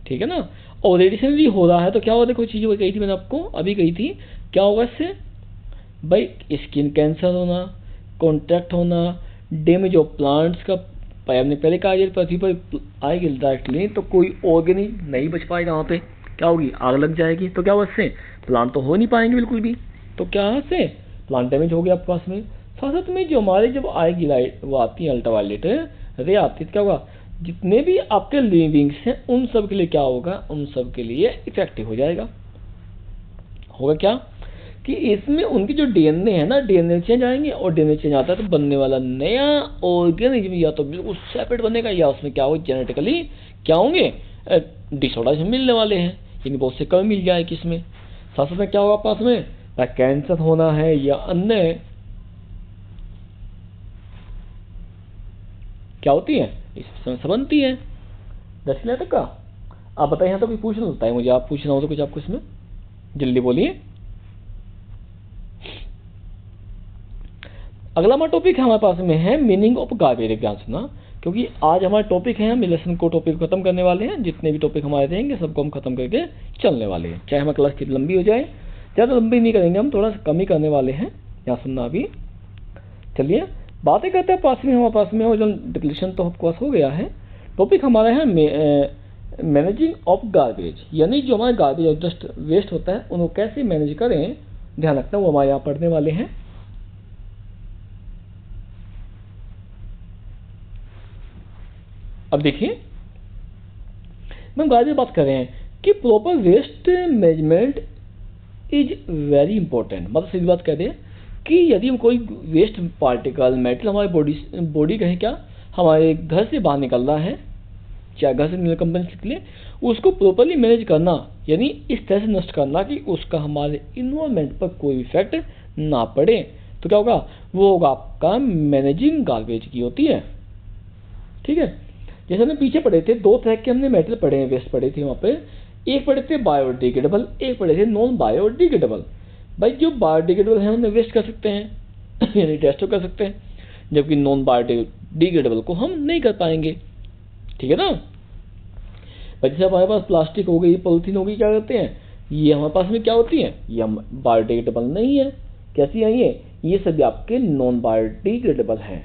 ठीक है ना। और रेडिएशन भी हो रहा है तो क्या होगा, देखो चीजें कही थी मैंने आपको, अभी कही थी, क्या होगा इससे भाई, स्किन कैंसर होना, कॉन्ट्रैक्ट होना, डैमेज ऑफ प्लांट्स का, हमने पहले कहा यदि पृथ्वी पर आएगी डायरेक्टली तो कोई ऑर्गेनिक नहीं बच पाएगा, वहाँ पे क्या होगी, आग लग जाएगी। तो क्या होगा इससे, प्लांट तो हो नहीं पाएंगे बिल्कुल भी, तो क्या से प्लांट डैमेज हो गया आपके पास में। साथ साथ में जो हमारे जब आएगी लाइट, वो आती है अल्ट्रावायलेट रे आती है, क्या होगा, जितने भी आपके लिविंग्स हैं उन सब के लिए क्या होगा, उन सब के लिए इफेक्टिव हो जाएगा। होगा क्या कि इसमें उनकी जो डीएनए है ना, डीएनए चेंज आएंगे, और डीएनए चेंज आता है तो बनने वाला नया ऑर्गेनिज्म या तो बिल्कुल सेपरेट बनेगा, या उसमें क्या होगा, जेनेटिकली क्या होंगे, डिसऑर्डर मिलने वाले हैं, यानी बहुत से कम मिल जाए किसमें। साथ साथ में क्या होगा पास में, कैंसर होना है या अन्य क्या होती है, इसमें बनती है। 10 तक का। आप बताइए, यहाँ तो कोई पूछना होता है मुझे, आप पूछना हो तो कुछ आपको इसमें, जल्दी बोलिए। अगला हमारा टॉपिक हमारे पास में है मीनिंग ऑफ गार्बेज ज्ञान सुना, क्योंकि आज हमारा टॉपिक है, हम लेसन को टॉपिक खत्म करने वाले हैं, जितने भी टॉपिक हमारे रहेंगे सबको हम खत्म करके चलने वाले हैं, चाहे हमारी क्लास कितनी लंबी हो जाए, ज़्यादा लंबी नहीं करेंगे, हम थोड़ा सा कम ही करने वाले हैं, यहाँ सुनना अभी। चलिए बातें करते हैं पास में, हमारे पास में ओजोन डिप्लीशन तो आपके पास हो गया है। टॉपिक हमारा है मैनेजिंग ऑफ गार्बेज, यानी जो हमारा गार्बेज और डस्ट वेस्ट होता है उनको कैसे मैनेज करें, ध्यान रखना, वो हमारे यहाँ पढ़ने वाले हैं। अब देखिए, हम गार्बेज बात कर रहे हैं कि proper waste management is very important. मतलब सीधी बात कह दें कि यदि हम कोई वेस्ट पार्टिकल मेटल हमारे बॉडी कहें क्या हमारे घर से बाहर निकल रहा है, चाहे घर से निकल निकले, उसको प्रॉपरली मैनेज करना, यानी इस तरह से नष्ट करना कि उसका हमारे इन्वायरमेंट पर कोई इफेक्ट ना पड़े, तो क्या होगा, वो होगा आपका मैनेजिंग गार्बेज की होती है। ठीक है, जैसे हमने पीछे पढ़े थे, दो तरह के हमने मेटल पढ़े हैं, वेस्ट पढ़े थे वहाँ पे, एक पढ़े थे बायोडिग्रेडेबल, एक पढ़े थे नॉन बायोडिग्रेडेबल। भाई जो बायोडिग्रेडेबल है हमने वेस्ट कर सकते हैं यानी टेस्ट कर सकते हैं, जबकि नॉन बायोडिग्रेडेबल को हम नहीं कर पाएंगे। ठीक है ना। जैसे हमारे पास प्लास्टिक हो गई, पॉलिथीन हो गई, क्या करते हैं, ये हमारे पास में क्या होती है, ये हम बायोडिग्रेडेबल नहीं है। कैसी है ये सभी आपके नॉन बायोडिग्रेडेबल हैं।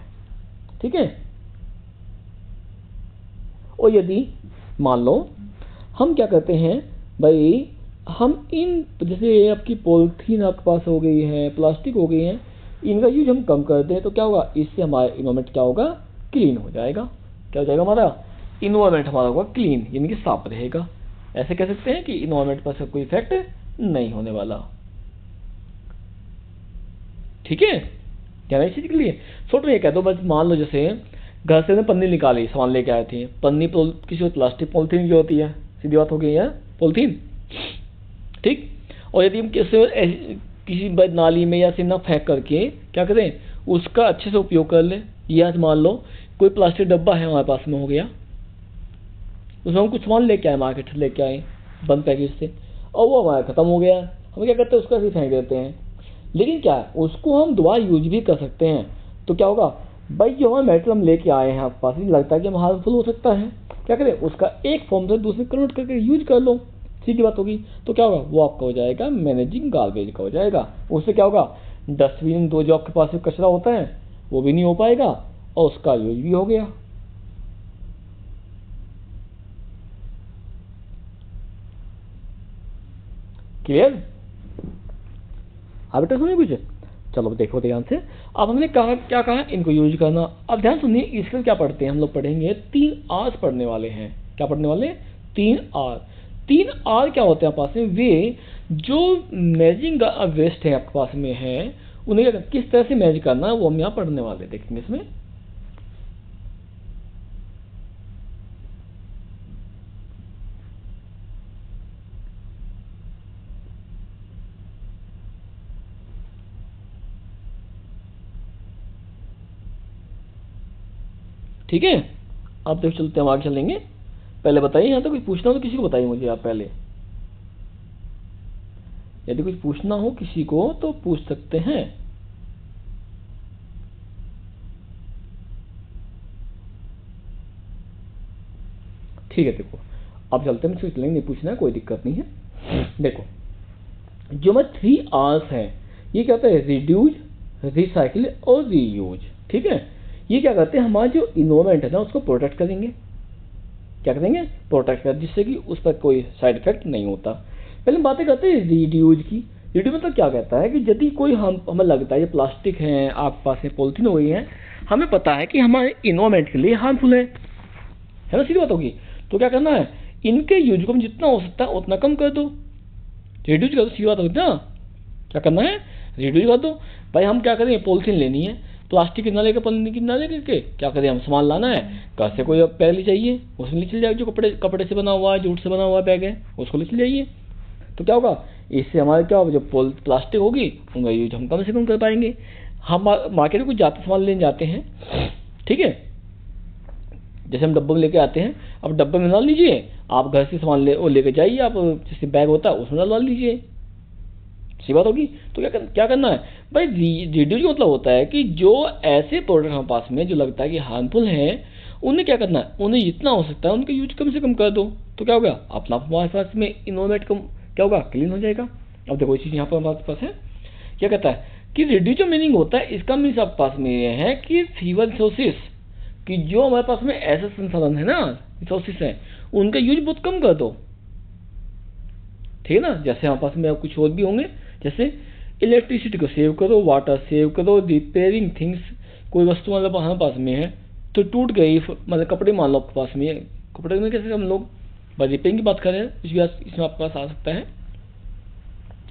ठीक है। और यदि मान लो हम क्या करते हैं भाई, हम इन जैसे आपकी पॉलिथीन आपके पास हो गई है, प्लास्टिक हो गई है, इनका यूज हम कम कर दें तो क्या होगा, इससे हमारा इन्वायरमेंट क्या होगा, क्लीन हो जाएगा। क्या हो जाएगा, हमारा इन्वायरमेंट हमारा होगा क्लीन, यानी कि साफ रहेगा। ऐसे कह सकते हैं कि इन्वायरमेंट पर कोई इफेक्ट नहीं होने वाला। ठीक है, क्या इस चीज के लिए छोटो ये कह दो, बस मान लो जैसे घर से पन्नी निकाली, सामान लेके आए थे, पन्नी किसी प्लास्टिक पॉलिथीन की होती है, सीधी बात हो गई है, पॉलिथीन। ठीक, और यदि हम किसी नाली में या सिन्ना फेंक करके क्या करें, उसका अच्छे से उपयोग कर लें, या मान लो कोई प्लास्टिक डब्बा है हमारे पास में हो गया, उसमें हम कुछ सामान लेके आए, मार्केट से लेके आए बंद पैकेज से, और वो हमारा खत्म हो गया, हम क्या करते हैं, उसको ऐसे फेंक देते हैं। लेकिन क्या है, उसको हम दोबारा यूज भी कर सकते हैं। तो क्या होगा भाई, जो हमारा मेटल हम लेके आए हैं आपके पास, लगता है कि हम हार्मफुल हो सकता है, क्या करें, उसका एक फॉर्म से दूसरे कन्वर्ट करके यूज कर लो, सीधी बात होगी। तो क्या होगा, वो आपका हो जाएगा मैनेजिंग गार्बेज का हो जाएगा। उससे क्या होगा, डस्टबिन दो जो आपके पास कचरा होता है वो भी नहीं हो पाएगा, और उसका यूज भी हो गया। क्लियर, अब बेटा सुनिए कुछ, चलो देखो ध्यान से। अब हमने कहा, क्या कहा, इनको यूज करना। अब ध्यान सुनिए, इसके क्या पढ़ते हैं हम लोग, पढ़ेंगे 3 आर पढ़ने वाले हैं। क्या पढ़ने वाले, 3 आर। 3 आर क्या होते हैं पास में, वे जो मैनेजिंग वेस्ट है आपके पास में है, उन्हें किस तरह से मैनेज करना है, वो हम यहाँ पढ़ने वाले देखेंगे इसमें। ठीक है, अब देखो चलते हैं, हम आगे चलेंगे। पहले बताइए, यहाँ तो कुछ पूछना हो तो किसी को बताइए मुझे आप पहले, यदि कुछ पूछना हो किसी को तो पूछ सकते हैं। ठीक है, देखो अब चलते हैं, मुझसे चलेंगे, नहीं पूछना है कोई दिक्कत नहीं है। देखो जो मैं 3 आर्स हैं, ये क्या होता है, रिड्यूज, रिसाइकिल और रीयूज। ठीक है, ये क्या करते हैं, हमारा जो इन्वायरमेंट है ना उसको प्रोटेक्ट करेंगे। क्या करेंगे, प्रोटेक्ट कर, जिससे कि उस पर कोई साइड इफेक्ट नहीं होता। पहले हम बातें करते हैं रिड्यूज की। रिड्यूज मतलब क्या कहता है कि यदि कोई हमें लगता है ये प्लास्टिक है, आपके पास में पॉलिथीन हो गई है, हमें पता है कि हमारे इन्वायरमेंट के लिए हार्मफुल है ना, सीधी बात होगी। तो क्या करना है, इनके यूज को जितना हो सकता है उतना कम कर दो, रिड्यूज कर दो, सीधी बात होगी ना। क्या करना है, रिड्यूज कर दो। भाई हम क्या करें, पॉलिथीन लेनी है, प्लास्टिक की ना लेकर, पॉलिथीन की ना लेकर क्या करें, हम सामान लाना है, घर से कोई बैग ले जाइए, उसमें ले चल जाए, जो कपड़े से बना हुआ है, जूट से बना हुआ बैग है, उसको ले चल जाइए। तो क्या होगा, इससे हमारे क्या होगा, जो प्लास्टिक होगी उनका यूज हम कम से कम कर पाएंगे। हम मार्केट में कुछ जाते सामान लेने जाते हैं, ठीक है, जैसे हम डब्बे में लेके आते हैं, अब डब्बे में डाल लीजिए, आप घर से सामान लेके जाइए, आप जैसे बैग होता है उसमें डाल लीजिए, सी बात होगी। तो क्या करना है भाई, रिड्यूस का मतलब होता है कि जो ऐसे प्रोडक्ट हमारे पास में जो लगता है कि हार्मफुल है, उन्हें क्या करना है, उन्हें जितना हो सकता है उनका यूज कम से कम कर दो। तो क्या होगा, अपना हमारे पास में इन्वायरमेंट कम क्या होगा, क्लीन हो जाएगा। अब देखो इस चीज़ यहाँ पर हमारे पास है, क्या कहता है कि रिड्यूस जो मीनिंग होता है, इसका मीन्स आपके पास में ये है कि फीवर रिसोर्सेस, कि जो हमारे पास में ऐसे संसाधन है ना, रिसोर्सेज हैं उनका यूज बहुत कम कर दो, ठीक है ना। जैसे हमारे पास में अब कुछ और भी होंगे, जैसे इलेक्ट्रिसिटी को सेव करो, वाटर सेव करो, रिपेयरिंग थिंग्स, कोई वस्तु मतलब हमारे पास में है तो टूट गई, मतलब कपड़े मान लो आपके पास में है, कपड़े में कैसे हम लोग बस रिपेयरिंग की बात कर रहे हैं, इसमें आपके पास आ सकता है,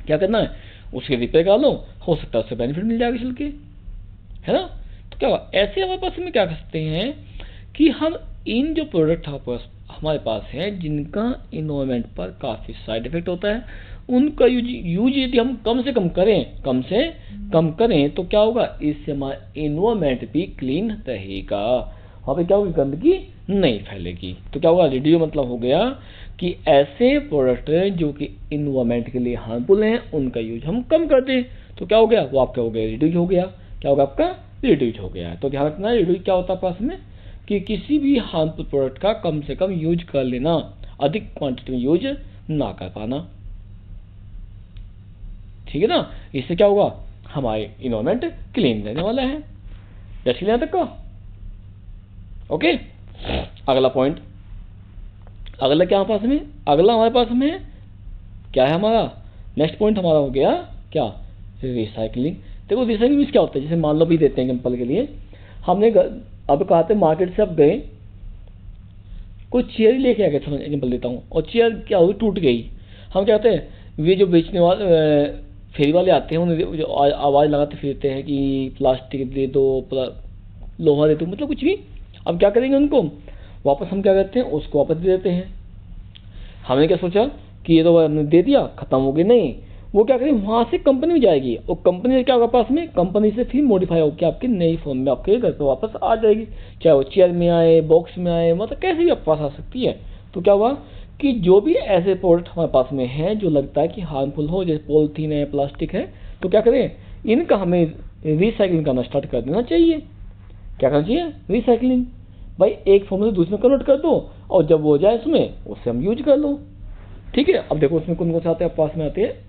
क्या करना है उसके रिपेयर करा लो, हो सकता है उससे बेनिफिट मिल जाएगा चल के, है ना। तो क्या हुआ, ऐसे हमारे पास में क्या कर सकते हैं कि हम इन जो प्रोडक्ट हमारे पास हैं जिनका इन्वायरमेंट पर काफ़ी साइड इफेक्ट होता है, उनका यूज यदि हम कम से कम करें तो क्या होगा, इससे हमारा इन्वायरमेंट भी क्लीन रहेगा, वहाँ पे क्या होगी, गंदगी नहीं फैलेगी। तो क्या होगा, रिड्यूस मतलब हो गया कि ऐसे प्रोडक्ट जो कि इन्वायरमेंट के लिए हार्मफुल हैं उनका यूज हम कम कर दें, तो क्या हो गया, वो आपका हो गया रिड्यूस हो गया, क्या होगा आपका रिड्यूस हो गया। तो ध्यान रखना रिड्यूस क्या होता है पास में, कि किसी भी हार्मफुल प्रोडक्ट का कम से कम यूज कर लेना, अधिक क्वांटिटी में यूज ना कर पाना, ठीक है ना। इससे क्या होगा, हमारे इन्वायरमेंट क्लीन रहने वाला है। जैसे यहाँ तक का ओके। अगला पॉइंट, अगला क्या हमारे पास में, अगला हमारे पास में क्या है, हमारा नेक्स्ट पॉइंट हमारा हो गया क्या, रिसाइकलिंग। देखो रिसाइकलिंग क्या होता है, जैसे मान लो भी देते हैं एग्जाम्पल के लिए, हमने अब कहते हैं मार्केट से अब गए, कोई चेयर ही लेके आ गए, एग्जाम्पल देता हूँ, और चेयर क्या हुई, टूट गई। हम क्या कहते हैं, वे जो बेचने वाले फेरी वाले आते हैं उन्हें जो आवाज़ लगाते फिरते हैं कि प्लास्टिक दे दो, लोहा दे दो, मतलब कुछ भी। अब क्या करेंगे, उनको वापस हम क्या करते हैं, उसको वापस दे देते हैं। हमने क्या सोचा कि ये तो हमने दे दिया, खत्म हो गई, नहीं, वो क्या करेंगे, वहाँ से कंपनी में जाएगी, और कंपनी से क्या होगा पास में, कंपनी से फिर मॉडिफाई होकर आपकी नई फॉर्म में आपके घर पर वापस आ जाएगी, चाहे वो चेयर में आए, बॉक्स में आए, मतलब कैसे भी आपके पास आ सकती है। तो क्या हुआ कि जो भी ऐसे प्रोडक्ट हमारे पास में हैं जो लगता है कि हार्मफुल हो, जैसे पॉलीथीन है, प्लास्टिक है, तो क्या करें, इनका हमें रिसाइकलिंग करना स्टार्ट कर देना चाहिए। क्या करना चाहिए, रिसाइकलिंग, भाई एक फॉर्म से दूसरे में कन्वर्ट कर दो, और जब वो हो जाए उसमें उससे हम यूज कर लो, ठीक है। अब देखो उसमें कौन कौन से आते हैं पास में, आते हैं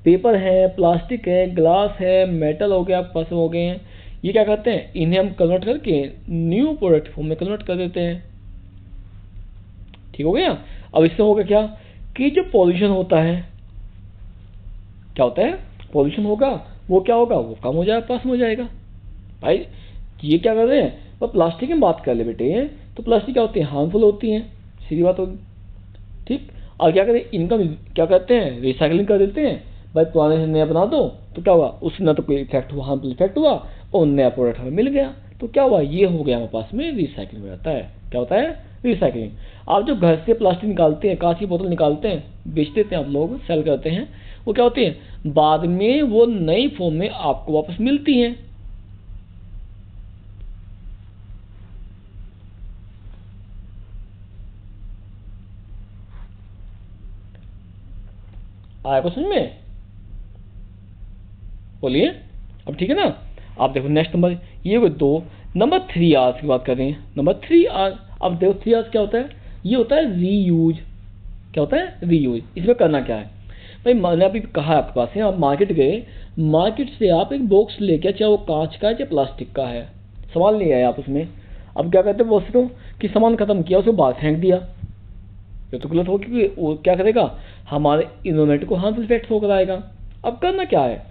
पेपर है, प्लास्टिक है, ग्लास है, मेटल हो गया, आपके पास हो गए हैं, ये क्या करते हैं, इन्हें हम कन्वर्ट करके न्यू प्रोडक्ट फॉर्म में कन्वर्ट कर देते हैं, ठीक हो गया। अब इससे होगा क्या कि जो पॉल्यूशन होता है, क्या होता है, पॉल्यूशन होगा, वो क्या होगा, वो कम हो जाएगा, पास में हो जाएगा। भाई ये क्या कर रहे हैं, पर प्लास्टिक की बात कर ले बेटे, तो प्लास्टिक क्या होती है, हार्मफुल होती है, सीधी बात होगी, ठीक। और क्या करें, इनका क्या करते हैं, रिसाइकलिंग कर देते हैं, भाई पुराने से नया बना दो, तो क्या हुआ, उससे ना तो कोई इफेक्ट हुआ, हार्मफुल इफेक्ट हुआ, और नया प्रोडक्ट हमें मिल गया, तो क्या हुआ, ये हो गया हमारे पास में रिसाइकलिंग हो जाता है। क्या होता है, रिसाइकलिंग। आप जो घर से प्लास्टिक निकालते हैं, कांच की बोतल निकालते हैं, बेच देते हैं, आप लोग सेल करते हैं, वो क्या होती है, बाद में वो नई फॉर्म में आपको वापस मिलती हैं। आया कुछ समझ में, बोलिए अब, ठीक है ना। आप देखो नेक्स्ट नंबर, ये वो दो, नंबर 3 आर्स की बात करें, नंबर 3 आर। अब देखो 3 आर्स क्या होता है, ये होता है रीयूज। क्या होता है, रीयूज। इसमें करना क्या है, भाई मैंने अभी कहा आपके पास है, आप मार्केट गए, मार्केट से आप एक बॉक्स लेके, चाहे वो कांच का है चाहे प्लास्टिक का है, सामान ले आए आप उसमें, अब क्या कहते हैं बहुत से तो कि सामान खत्म किया, उसको बाहर फेंक दिया, ये तो गलत हो, क्योंकि वो क्या करेगा, हमारे इन्वायरमेंट को हार्मफुल इफेक्ट होकर आएगा। अब करना क्या है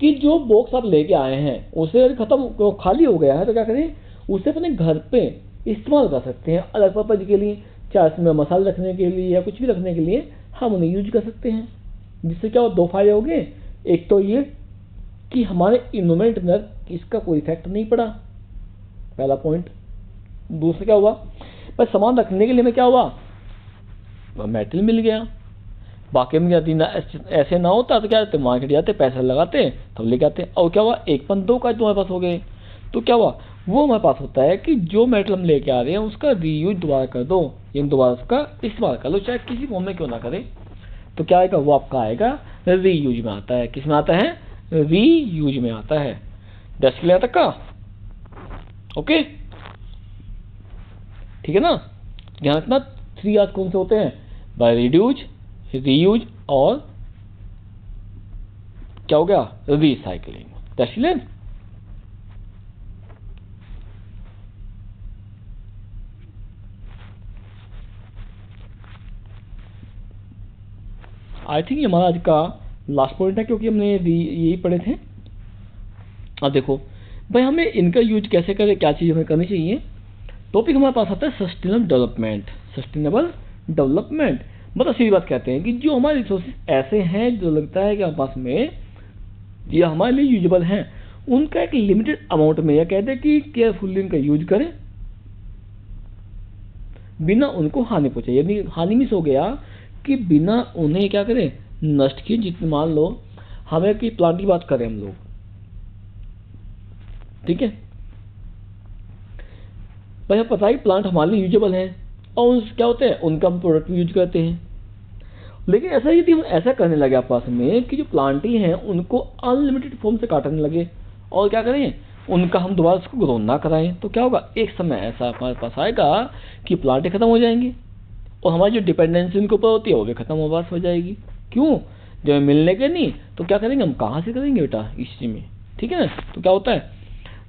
कि जो बॉक्स आप लेके आए हैं उसे खत्म खाली हो गया है, तो क्या करें, उसे अपने घर पे इस्तेमाल कर सकते हैं अलग पर्पज के लिए, चाहे उसमें मसाले रखने के लिए या कुछ भी रखने के लिए हम उन्हें यूज कर सकते हैं। जिससे क्या हो, दो फायदे हो गए, एक तो ये कि हमारे इन्वायरमेंट में इसका कोई इफेक्ट नहीं पड़ा, पहला पॉइंट। दूसरा क्या हुआ, पर सामान रखने के लिए में क्या हुआ, मेटल मिल गया। बाकी में यदि ना ऐसे ना होता तो क्या करते, मार्केट जाते, पैसा लगाते, तब लेके आते, और क्या हुआ, एक पन दो का तुम्हारे पास हो गए, तो क्या हुआ, वो हमारे पास होता है कि जो मेटल हम लेके आ रहे हैं उसका रीयूज दोबारा कर दो, या दोबारा उसका इस्तेमाल कर लो, चाहे किसी फॉर्म में क्यों ना करें, तो क्या आएगा, वो आपका आएगा रीयूज में आता है। किस में आता है, रीयूज में आता है। 10 के लिए तक का ओके, ठीक है ना। ध्यान रखना 3 आर्स कौन से होते हैं, बाय रिड्यूज, रीयूज और क्या हो गया, recycling. That's it. I think ये हमारा आज का लास्ट पॉइंट है, क्योंकि हमने यही पढ़े थे। अब देखो भाई हमें इनका यूज कैसे करें, क्या चीज़ हमें करनी चाहिए। टॉपिक हमारे पास आता है सस्टेनेबल डेवलपमेंट। सस्टेनेबल डेवलपमेंट मतलब सीधी बात कहते हैं कि जो हमारे रिसोर्सेज ऐसे हैं जो लगता है कि हमारे पास में ये हमारे लिए यूजेबल हैं, उनका एक लिमिटेड अमाउंट में, या कहते हैं कि केयरफुली उनका यूज करें बिना उनको हानि पहुंचाए। यानी हानि मिस हो गया कि बिना उन्हें क्या करें, नष्ट किए। जितने मान लो हमें कि प्लांट की बात करें हम लोग, ठीक है भाई, हमें पता है कि प्लांट हमारे लिए यूजेबल हैं और क्या होते हैं उनका हम प्रोडक्ट भी यूज करते हैं। लेकिन ऐसा यदि हम ऐसा करने लगे आपस में कि जो प्लांट ही हैं उनको अनलिमिटेड फॉर्म से काटने लगे और क्या करें, उनका हम दोबारा उसको ग्रो ना कराएं, तो क्या होगा, एक समय ऐसा हमारे पास आएगा कि प्लांट ही खत्म हो जाएंगे और हमारी जो डिपेंडेंसी उनके ऊपर होती है वो भी खत्म हो जाएगी। क्यों, जब मिलने के नहीं तो क्या करेंगे, हम कहाँ से करेंगे बेटा इस चीज़ में, ठीक है ना। तो क्या होता है,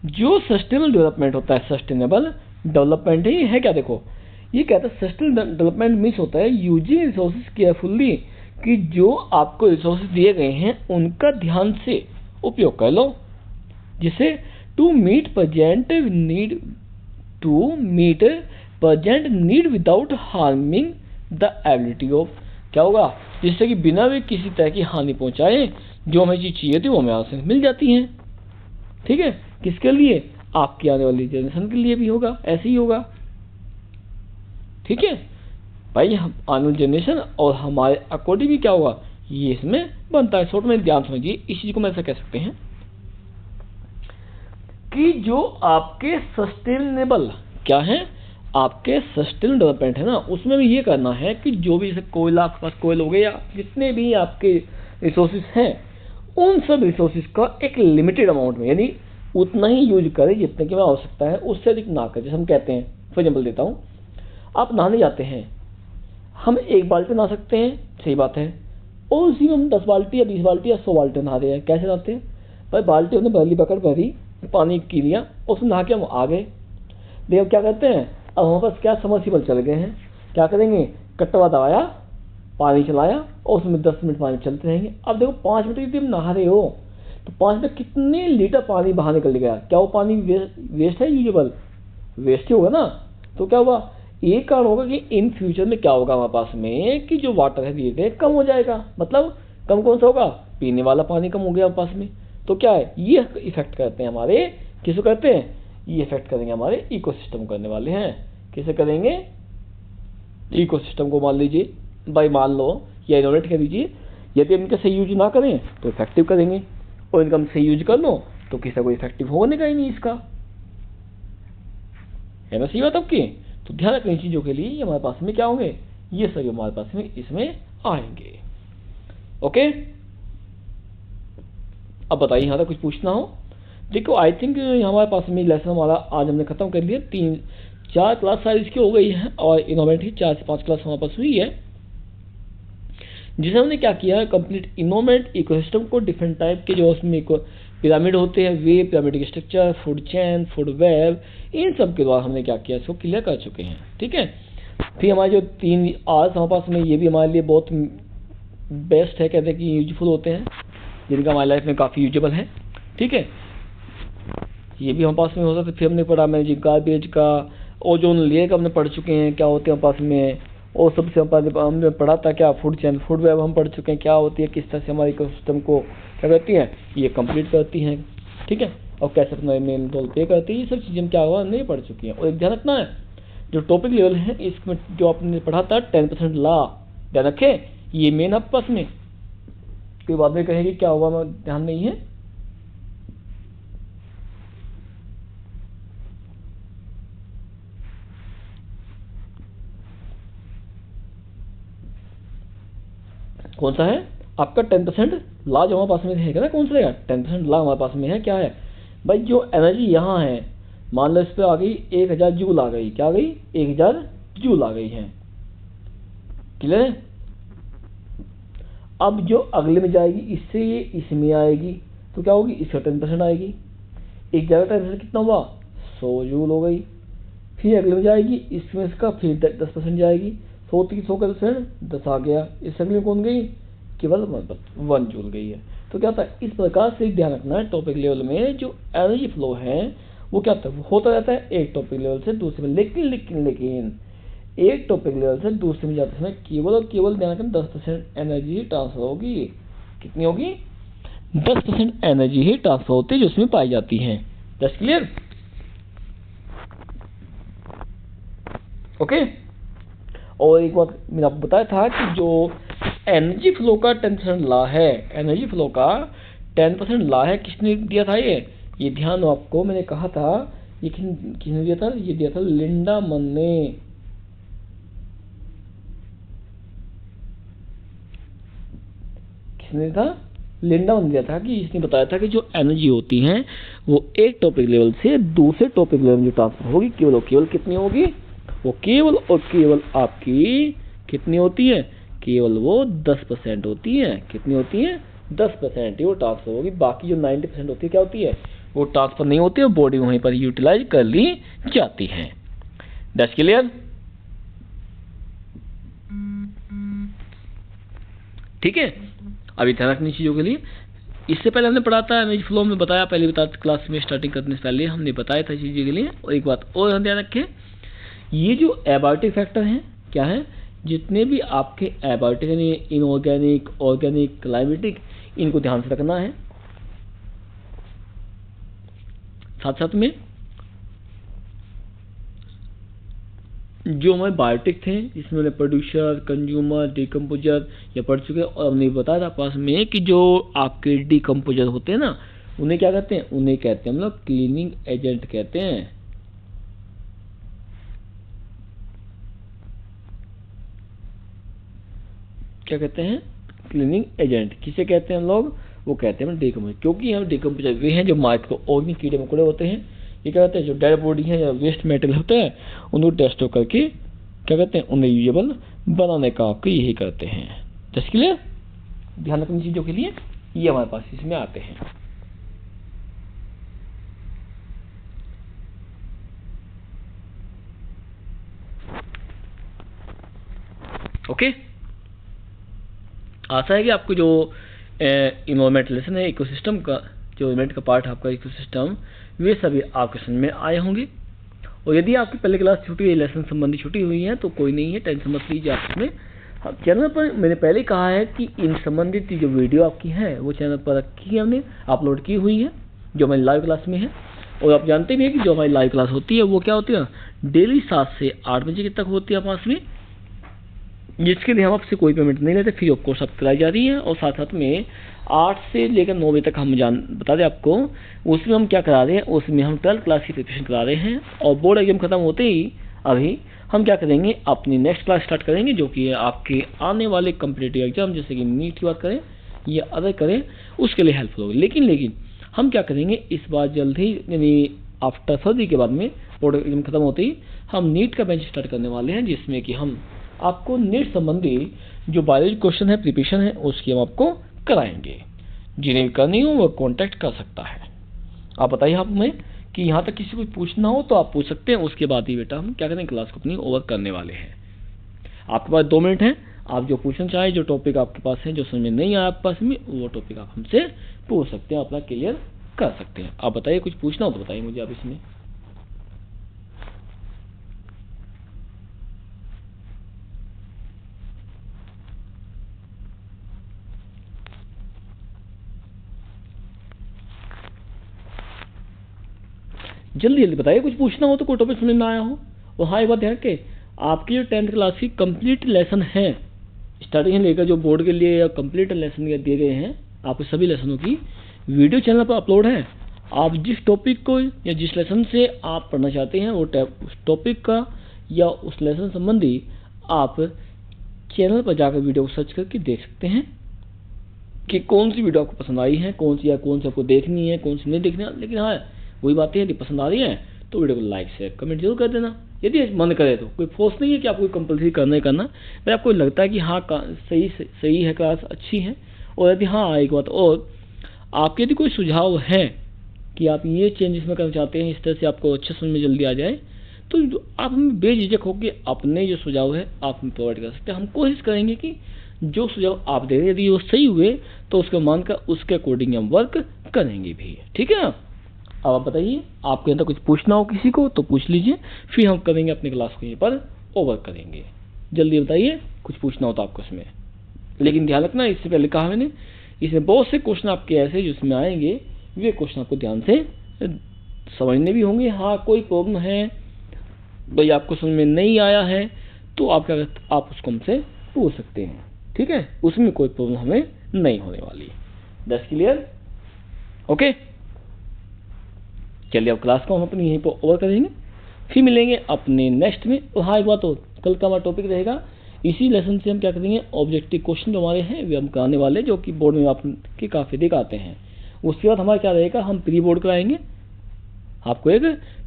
जो सस्टेनेबल डेवलपमेंट होता है, सस्टेनेबल डेवलपमेंट ही है क्या, देखो ये कहता है सस्टेनेबल डेवलपमेंट मीन्स होता है यूजिंग रिसोर्सेज केयरफुल्ली, कि जो आपको रिसोर्सेज दिए गए हैं उनका ध्यान से उपयोग कर लो, जिसे to meet present need without harming the ability of, क्या होगा, जिससे कि बिना भी किसी तरह की हानि पहुंचाए जो हमें चीज़ चाहिए थी वो हमें से मिल जाती हैं। ठीक है, किसके लिए, आपकी आने वाली जनरेशन के लिए भी होगा, ऐसे ही होगा। ठीक है भाई, हम आने वाली जनरेशन और हमारे अकॉर्डिंग भी क्या होगा, ये इसमें बनता है। शॉर्ट में ध्यान समझिए, इस चीज को हम ऐसा कह सकते हैं कि जो आपके सस्टेनेबल क्या है, आपके सस्टेनेबल डेवलपमेंट है ना, उसमें भी ये करना है कि जो भी जैसे कोयला, आपके पास कोयल हो गए या जितने भी आपके रिसोर्सेज हैं, उन सब रिसोर्सेज का एक लिमिटेड अमाउंट में, यानी उतना ही यूज करें जितने की आवश्यकता है, उससे अधिक ना करें। जैसे हम कहते हैं, फॉर एग्जाम्पल देता हूँ, आप नहाने जाते हैं, हम 1 बाल्टी नहा सकते हैं, सही बात है, और उसी में हम 10 बाल्टी या 20 बाल्टी या 100 बाल्टी नहा रहे हैं। कैसे नहाते हैं भाई, बाल्टी हमने भरली पकड़ भरी, पानी की लिया, उसमें नहा के हम आ गए। देखो क्या करते हैं, अब हमारे पास क्या समरसिबल चल गए हैं, क्या करेंगे, कटवा दबाया, पानी चलाया और उसमें 10 मिनट पानी चलते रहेंगे। अब देखो 5 मिनट यदि हम नहा रहे हो तो 5 मिनट कितने लीटर पानी बाहर निकल गया, क्या वो पानी वेस्ट है, यूजेबल वेस्ट ही होगा ना। तो क्या हुआ, एक कारण होगा कि इन फ्यूचर में क्या होगा हमारे पास में कि जो वाटर है धीरे धीरे कम हो जाएगा। मतलब कम कौन सा होगा, पीने वाला पानी कम हो गया हमारे पास में। तो क्या है, ये इफेक्ट करते हैं हमारे, किसको करते हैं, ये इफेक्ट करेंगे हमारे इकोसिस्टम करने वाले हैं। किसे करेंगे, इकोसिस्टम को। मान लीजिए भाई, मान लो या इनोवेट कर दीजिए, यदि इनका सही यूज ना करें तो इफेक्टिव करेंगे, और इनका हम सही यूज कर लो तो किसी को इफेक्टिव होने का ही नहीं इसका, है ना, सही बात आपकी। तो ध्यान रखने चीजों के लिए हमारे पास में क्या होंगे, ये सभी हमारे पास में इसमें आएंगे। ओके, अब बताइए यहाँ तक कुछ पूछना हो। देखो आई थिंक हमारे पास में लेसन हमारा आज हमने खत्म कर लिया। 3-4 क्लास सारी इसकी हो गई है और इनोवेट ही 4 से 5 क्लास हमारे पास हुई है, जिसे हमने क्या किया है, कंप्लीट इनोवेट इकोसिस्टम को डिफरेंट टाइप के जो उसमें पिरामिड होते हैं, वे pyramid structure, food chain, food web, इन सब के द्वारा हमने क्या किया, इसको क्लियर कर चुके हैं। ठीक है, फिर हमारे जो 3 आज हमारे पास में, ये भी हमारे लिए बहुत बेस्ट है, कहते हैं कि यूजफुल होते हैं, जिनका हमारी लाइफ में काफ़ी यूजेबल है। ठीक है, ये भी हमारे पास में हो सकता है। फिर हमने पढ़ा मैनेजिंग गार्बेज का, ओजोन लेयर का हमने पढ़ चुके हैं, क्या होते हैं हमारे पास में, और सबसे हमने पढ़ा था क्या, फूड चेन, फूड वेब हम पढ़ चुके हैं, क्या होती है, किस तरह से हमारे इकोसिस्टम को क्या करती हैं, ये कंप्लीट करती हैं। ठीक है, और कैसे अपना मेन रोल प्ले करती है, ये सब चीज़ें हम क्या हुआ नहीं पढ़ चुकी हैं। और एक ध्यान रखना है, जो टॉपिक लेवल है इसमें जो आपने पढ़ा था 10% लॉ, ध्यान रखें, ये मेन आपके पास में, कोई बाद में कहेगी क्या हुआ, ध्यान नहीं है। कौन सा है आपका 10% लॉ जो हमारे पास में है ना, कौन सा रहेगा 10% लॉ हमारे पास में है, क्या है भाई, जो एनर्जी यहाँ है, मान लो इस पर आ गई 1000 जूल आ गई, क्या आ गई 1000 जूल आ गई है, क्लियर है। अब जो अगले में जाएगी इससे ये इसमें आएगी, तो क्या होगी, इसका 10% आएगी, एक जगह 10% कितना हुआ, 100 जूल हो गई। फिर अगले में जाएगी इसमें इसका फिर 10% जाएगी, 100 का 10% 10 आ गया। इस अगले में कौन गई, केवल 1 जूल गई है। तो क्या था, इस प्रकार से ध्यान रखना है, टॉपिक लेवल में जो एनर्जी फ्लो है वो क्या होता रहता है एक टॉपिक लेवल से दूसरे में, लेकिन एक टॉपिक लेवल से दूसरे में जाते समय केवल और केवल ध्यान रखना 10% एनर्जी ट्रांसफर होगी। कितनी होगी? 10% एनर्जी ही ट्रांसफर होती है जो उसमें पाई जाती है। Just clear? ओके। और एक बात मैंने आपको बताया था कि जो एनर्जी फ्लो का 10% लॉ है, एनर्जी फ्लो का 10% लॉ है, किसने दिया था ये ध्यान हो आपको, मैंने कहा था ये किसने दिया था? ये दिया था लिंडामन ने। किसने दिया था? लिंडामन ने दिया था कि इसने बताया था कि जो एनर्जी होती है वो एक टॉपिक लेवल से दूसरे टॉपिक लेवल में जो ट्रांसफर होगी केवल और केवल कितनी होगी? वो केवल और केवल आपकी कितनी होती है? केवल वो 10% होती है। कितनी होती है? 10% ही वो ट्रांसफर होगी। बाकी जो 90% होती है क्या होती है? वो ट्रांसफर नहीं होती है, बॉडी वहीं पर यूटिलाइज कर ली जाती है। That's clear? ठीक है। अभी ध्यान रखनी चीजों के लिए, इससे पहले हमने पढ़ा था एनर्जी फ्लो में, बताया पहले क्लास में स्टार्टिंग करने से पहले हमने बताया था चीज़ों के लिए। और एक बात और ध्यान रखें, ये जो एबायोटिक फैक्टर हैं क्या है? जितने भी आपके एबायोटिक यानी इनऑर्गेनिक, ऑर्गेनिक, क्लाइमेटिक, इनको ध्यान से रखना है। साथ साथ में जो हमारे बायोटिक थे जिसमें हमने प्रोड्यूसर, कंज्यूमर, डिकम्पोजर या पढ़ चुके, और हमने बताया था पास में कि जो आपके डिकम्पोजर होते हैं ना, उन्हें क्या कहते हैं? उन्हें कहते हैं हम लोग क्लीनिंग एजेंट कहते हैं। क्या कहते हैं? Cleaning agent. किसे कहते हैं हम लोग? वो कहते हैं डिकम्पोजर, क्योंकि हम डिकम्पोजर वे हैं जो माइक्रो ऑर्गेनिक कीड़े मकोड़े होते हैं। ये क्या कहते हैं? जो डेड बॉडी है या वेस्ट मेटेरियल होता है उनको टेस्ट करके क्या कहते हैं? उन्हें यूजेबल बनाने का आपको यही करते हैं। Just clear? ध्यान रखनी चीजों के लिए ये हमारे पास इसमें आते हैं। ओके। आशा है कि आपको जो इन्वायरमेंट लेसन है, इकोसिस्टम का जो इन्वायरमेंट का पार्ट है आपका इकोसिस्टम, वे सभी आपके समझ में आए होंगे। और यदि आपकी पहले क्लास छुट्टी हुई, लेसन संबंधी छुट्टी हुई है तो कोई नहीं है, टेंशन मत लीजिए। आप इसमें चैनल पर मैंने पहले कहा है कि इन संबंधित जो वीडियो आपकी है वो चैनल पर रखी है, हमने अपलोड की हुई है जो हमारी लाइव क्लास में है। और आप जानते भी हैं कि जो हमारी लाइव क्लास होती है वो क्या होती है? डेली 7 से 8 बजे तक होती है पास में, जिसके लिए हम आपसे कोई पेमेंट नहीं लेते, फ्री ऑफ कोर्स आप कराई जा रही है। और साथ साथ में 8 से लेकर 9 बजे तक हम बता दें आपको, उसमें हम क्या करा रहे हैं? उसमें हम 12th क्लास की प्रिपरेशन करा रहे हैं। और बोर्ड एग्जाम खत्म होते ही अभी हम क्या करेंगे? अपनी नेक्स्ट क्लास स्टार्ट करेंगे, जो कि आपके आने वाले कम्पिटिटिव एग्जाम जैसे कि नीट की बात करें या अदर करें, उसके लिए हेल्पफुल होगी। लेकिन हम क्या करेंगे इस बार जल्द ही, यानी आफ्टर फरवरी के बाद में बोर्ड एग्जाम खत्म होते ही हम नीट का बैच स्टार्ट करने वाले हैं, जिसमें कि हम आपको नीट संबंधी जो बायोलॉजी क्वेश्चन है, प्रिपरेशन है, उसकी हम आपको कराएंगे। जिन्हें करनी हो वो कांटेक्ट कर सकता है। आप बताइए आप में कि यहाँ तक किसी को पूछना हो तो आप पूछ सकते हैं। उसके बाद ही बेटा हम क्या करें, क्लास को अपनी ओवर करने वाले हैं। आपके पास 2 मिनट हैं, आप जो पूछना चाहे, जो टॉपिक आपके पास है, जो समझ में नहीं आया आपके पास में, वो टॉपिक आप हमसे पूछ सकते हैं, अपना क्लियर कर सकते हैं। आप बताइए, कुछ पूछना हो तो बताइए मुझे आप इसमें। जल्दी जल्दी बताइए, कुछ पूछना हो तो, कोई टॉपिक समझ में आया हो। और हाँ, एक बात ध्यान के, आपकी जो 10th क्लास की कंप्लीट लेसन है, स्टार्टिंग से लेकर जो बोर्ड के लिए कंप्लीट लेसन दिए गए हैं, आपके सभी लेसनों की वीडियो चैनल पर अपलोड है। आप जिस टॉपिक को या जिस लेसन से आप पढ़ना चाहते हैं वो उस टॉपिक का या उस लेसन संबंधी आप चैनल पर जाकर वीडियो को सर्च करके देख सकते हैं कि कौन सी वीडियो आपको पसंद आई है, कौन सी आपको देखनी है, कौन सी नहीं देखनी है। लेकिन हाँ, वही बात है, यदि पसंद आ रही है तो वीडियो को लाइक शेयर कमेंट जरूर कर देना, यदि मन करे तो। कोई फोर्स नहीं है कि आपको कंपलसरी करना ही करना। अगर आपको लगता है कि हाँ सही है, क्लास अच्छी है, और यदि हाँ, एक बात और, आपके यदि कोई सुझाव है कि आप ये चेंजेस में करना चाहते हैं, इस तरह से आपको अच्छा समझ में जल्दी आ जाए, तो आप हमें बेझिझक होकर अपने जो सुझाव है आप हमें प्रोवाइड कर सकते हैं। हम कोशिश करेंगे कि जो सुझाव आप दे रहे हैं यदि वो सही हुए तो उसको मानकर उसके अकॉर्डिंग हम वर्क करेंगे भी, ठीक है ना। अब आप बताइए, आपके अंदर कुछ पूछना हो किसी को तो पूछ लीजिए, फिर हम करेंगे अपने क्लास को यहीं पर ओवर करेंगे। जल्दी बताइए कुछ पूछना हो तो आपको इसमें। लेकिन ध्यान रखना, इससे पहले कहा मैंने, इसमें बहुत से क्वेश्चन आपके ऐसे जिसमें आएंगे, वे क्वेश्चन आपको ध्यान से समझने भी होंगे। हाँ, कोई प्रॉब्लम है भाई आपको समझ में नहीं आया है तो आप क्या आप उसको हमसे पूछ सकते हैं, ठीक है, उसमें कोई प्रॉब्लम हमें नहीं होने वाली। That's clear, okay. चलिए अब क्लास को हम अपनी यहीं पर ओवर करेंगे, फिर मिलेंगे अपने नेक्स्ट में। और हाँ, एक बात और, कल का हमारा टॉपिक रहेगा, इसी लेसन से हम क्या करेंगे, ऑब्जेक्टिव क्वेश्चन जो हमारे हैं वे हम कराने वाले, जो कि बोर्ड में आपके काफ़ी अधिक आते हैं। उसके बाद हमारा क्या रहेगा, हम प्री बोर्ड कराएंगे, आपको एक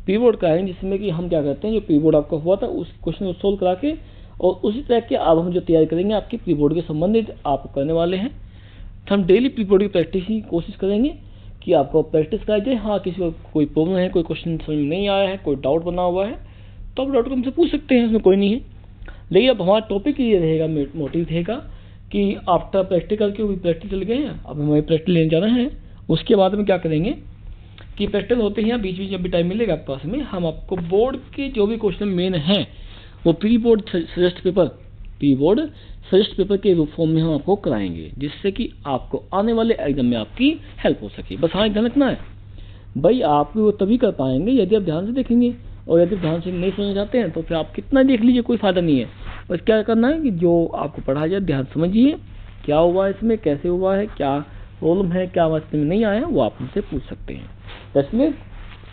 प्री बोर्ड कराएंगे जिसमें कि हम क्या करते हैं, जो प्री बोर्ड आपका हुआ था उस क्वेश्चन को सोल्व करा के और उसी तरह के अब हम जो तैयारी करेंगे आपकी प्री बोर्ड के संबंधित आप करने वाले हैं। तो हम डेली प्री बोर्ड की प्रैक्टिस की कोशिश करेंगे कि आपको प्रैक्टिस कराई जाए। हाँ, किसी को कोई प्रॉब्लम है, कोई क्वेश्चन समझ में नहीं आया है, कोई डाउट बना हुआ है तो आप डाउट को हमसे पूछ सकते हैं, इसमें कोई नहीं है। लेकिन अब हमारा टॉपिक ये रहेगा, मोटिव रहेगा कि आफ्टर प्रैक्टिकल के भी प्रैक्टिकल गए हैं, अब हमें प्रैक्टिकल लेने जाना है। उसके बाद में क्या करेंगे कि प्रैक्टिकल होते हैं, बीच बीच जब भी टाइम मिलेगा आपके पास में, हम आपको बोर्ड के जो भी क्वेश्चन मेन हैं वो प्री बोर्ड सजेस्ट पेपर के फॉर्म में हम आपको कराएंगे, जिससे कि आपको आने वाले एग्जाम में आपकी हेल्प हो सके। बस हाँ, ध्यान रखना है भाई, आप वो तभी कर पाएंगे यदि आप ध्यान से देखेंगे, और यदि ध्यान से नहीं समझ जाते हैं तो फिर आप कितना देख लीजिए, कोई फायदा नहीं है। बस क्या करना है कि जो आपको पढ़ाया जाए ध्यान समझिए, क्या हुआ है इसमें, कैसे हुआ है, क्या प्रॉब्लम है, क्या समझ में नहीं आया, वो आप मुझसे पूछ सकते हैं। इसलिए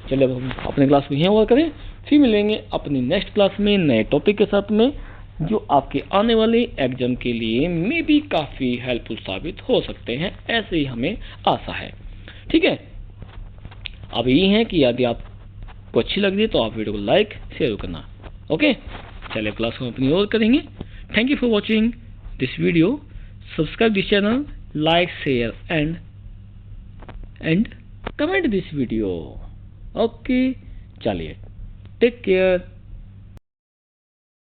चलिए अब हम अपने क्लास को यहीं ओवर करें, फिर मिलेंगे अपनी नेक्स्ट क्लास में नए टॉपिक के साथ में, जो आपके आने वाले एग्जाम के लिए मे भी काफ़ी हेल्पफुल साबित हो सकते हैं, ऐसे ही हमें आशा है, ठीक है। अब यही है कि यदि आपको अच्छी लग रही है तो आप वीडियो को लाइक शेयर करना, ओके। चलिए क्लास को अपनी ओर करेंगे। Thank you for watching this video, subscribe this channel, like share and comment this video, okay. चलिए, टेक केयर।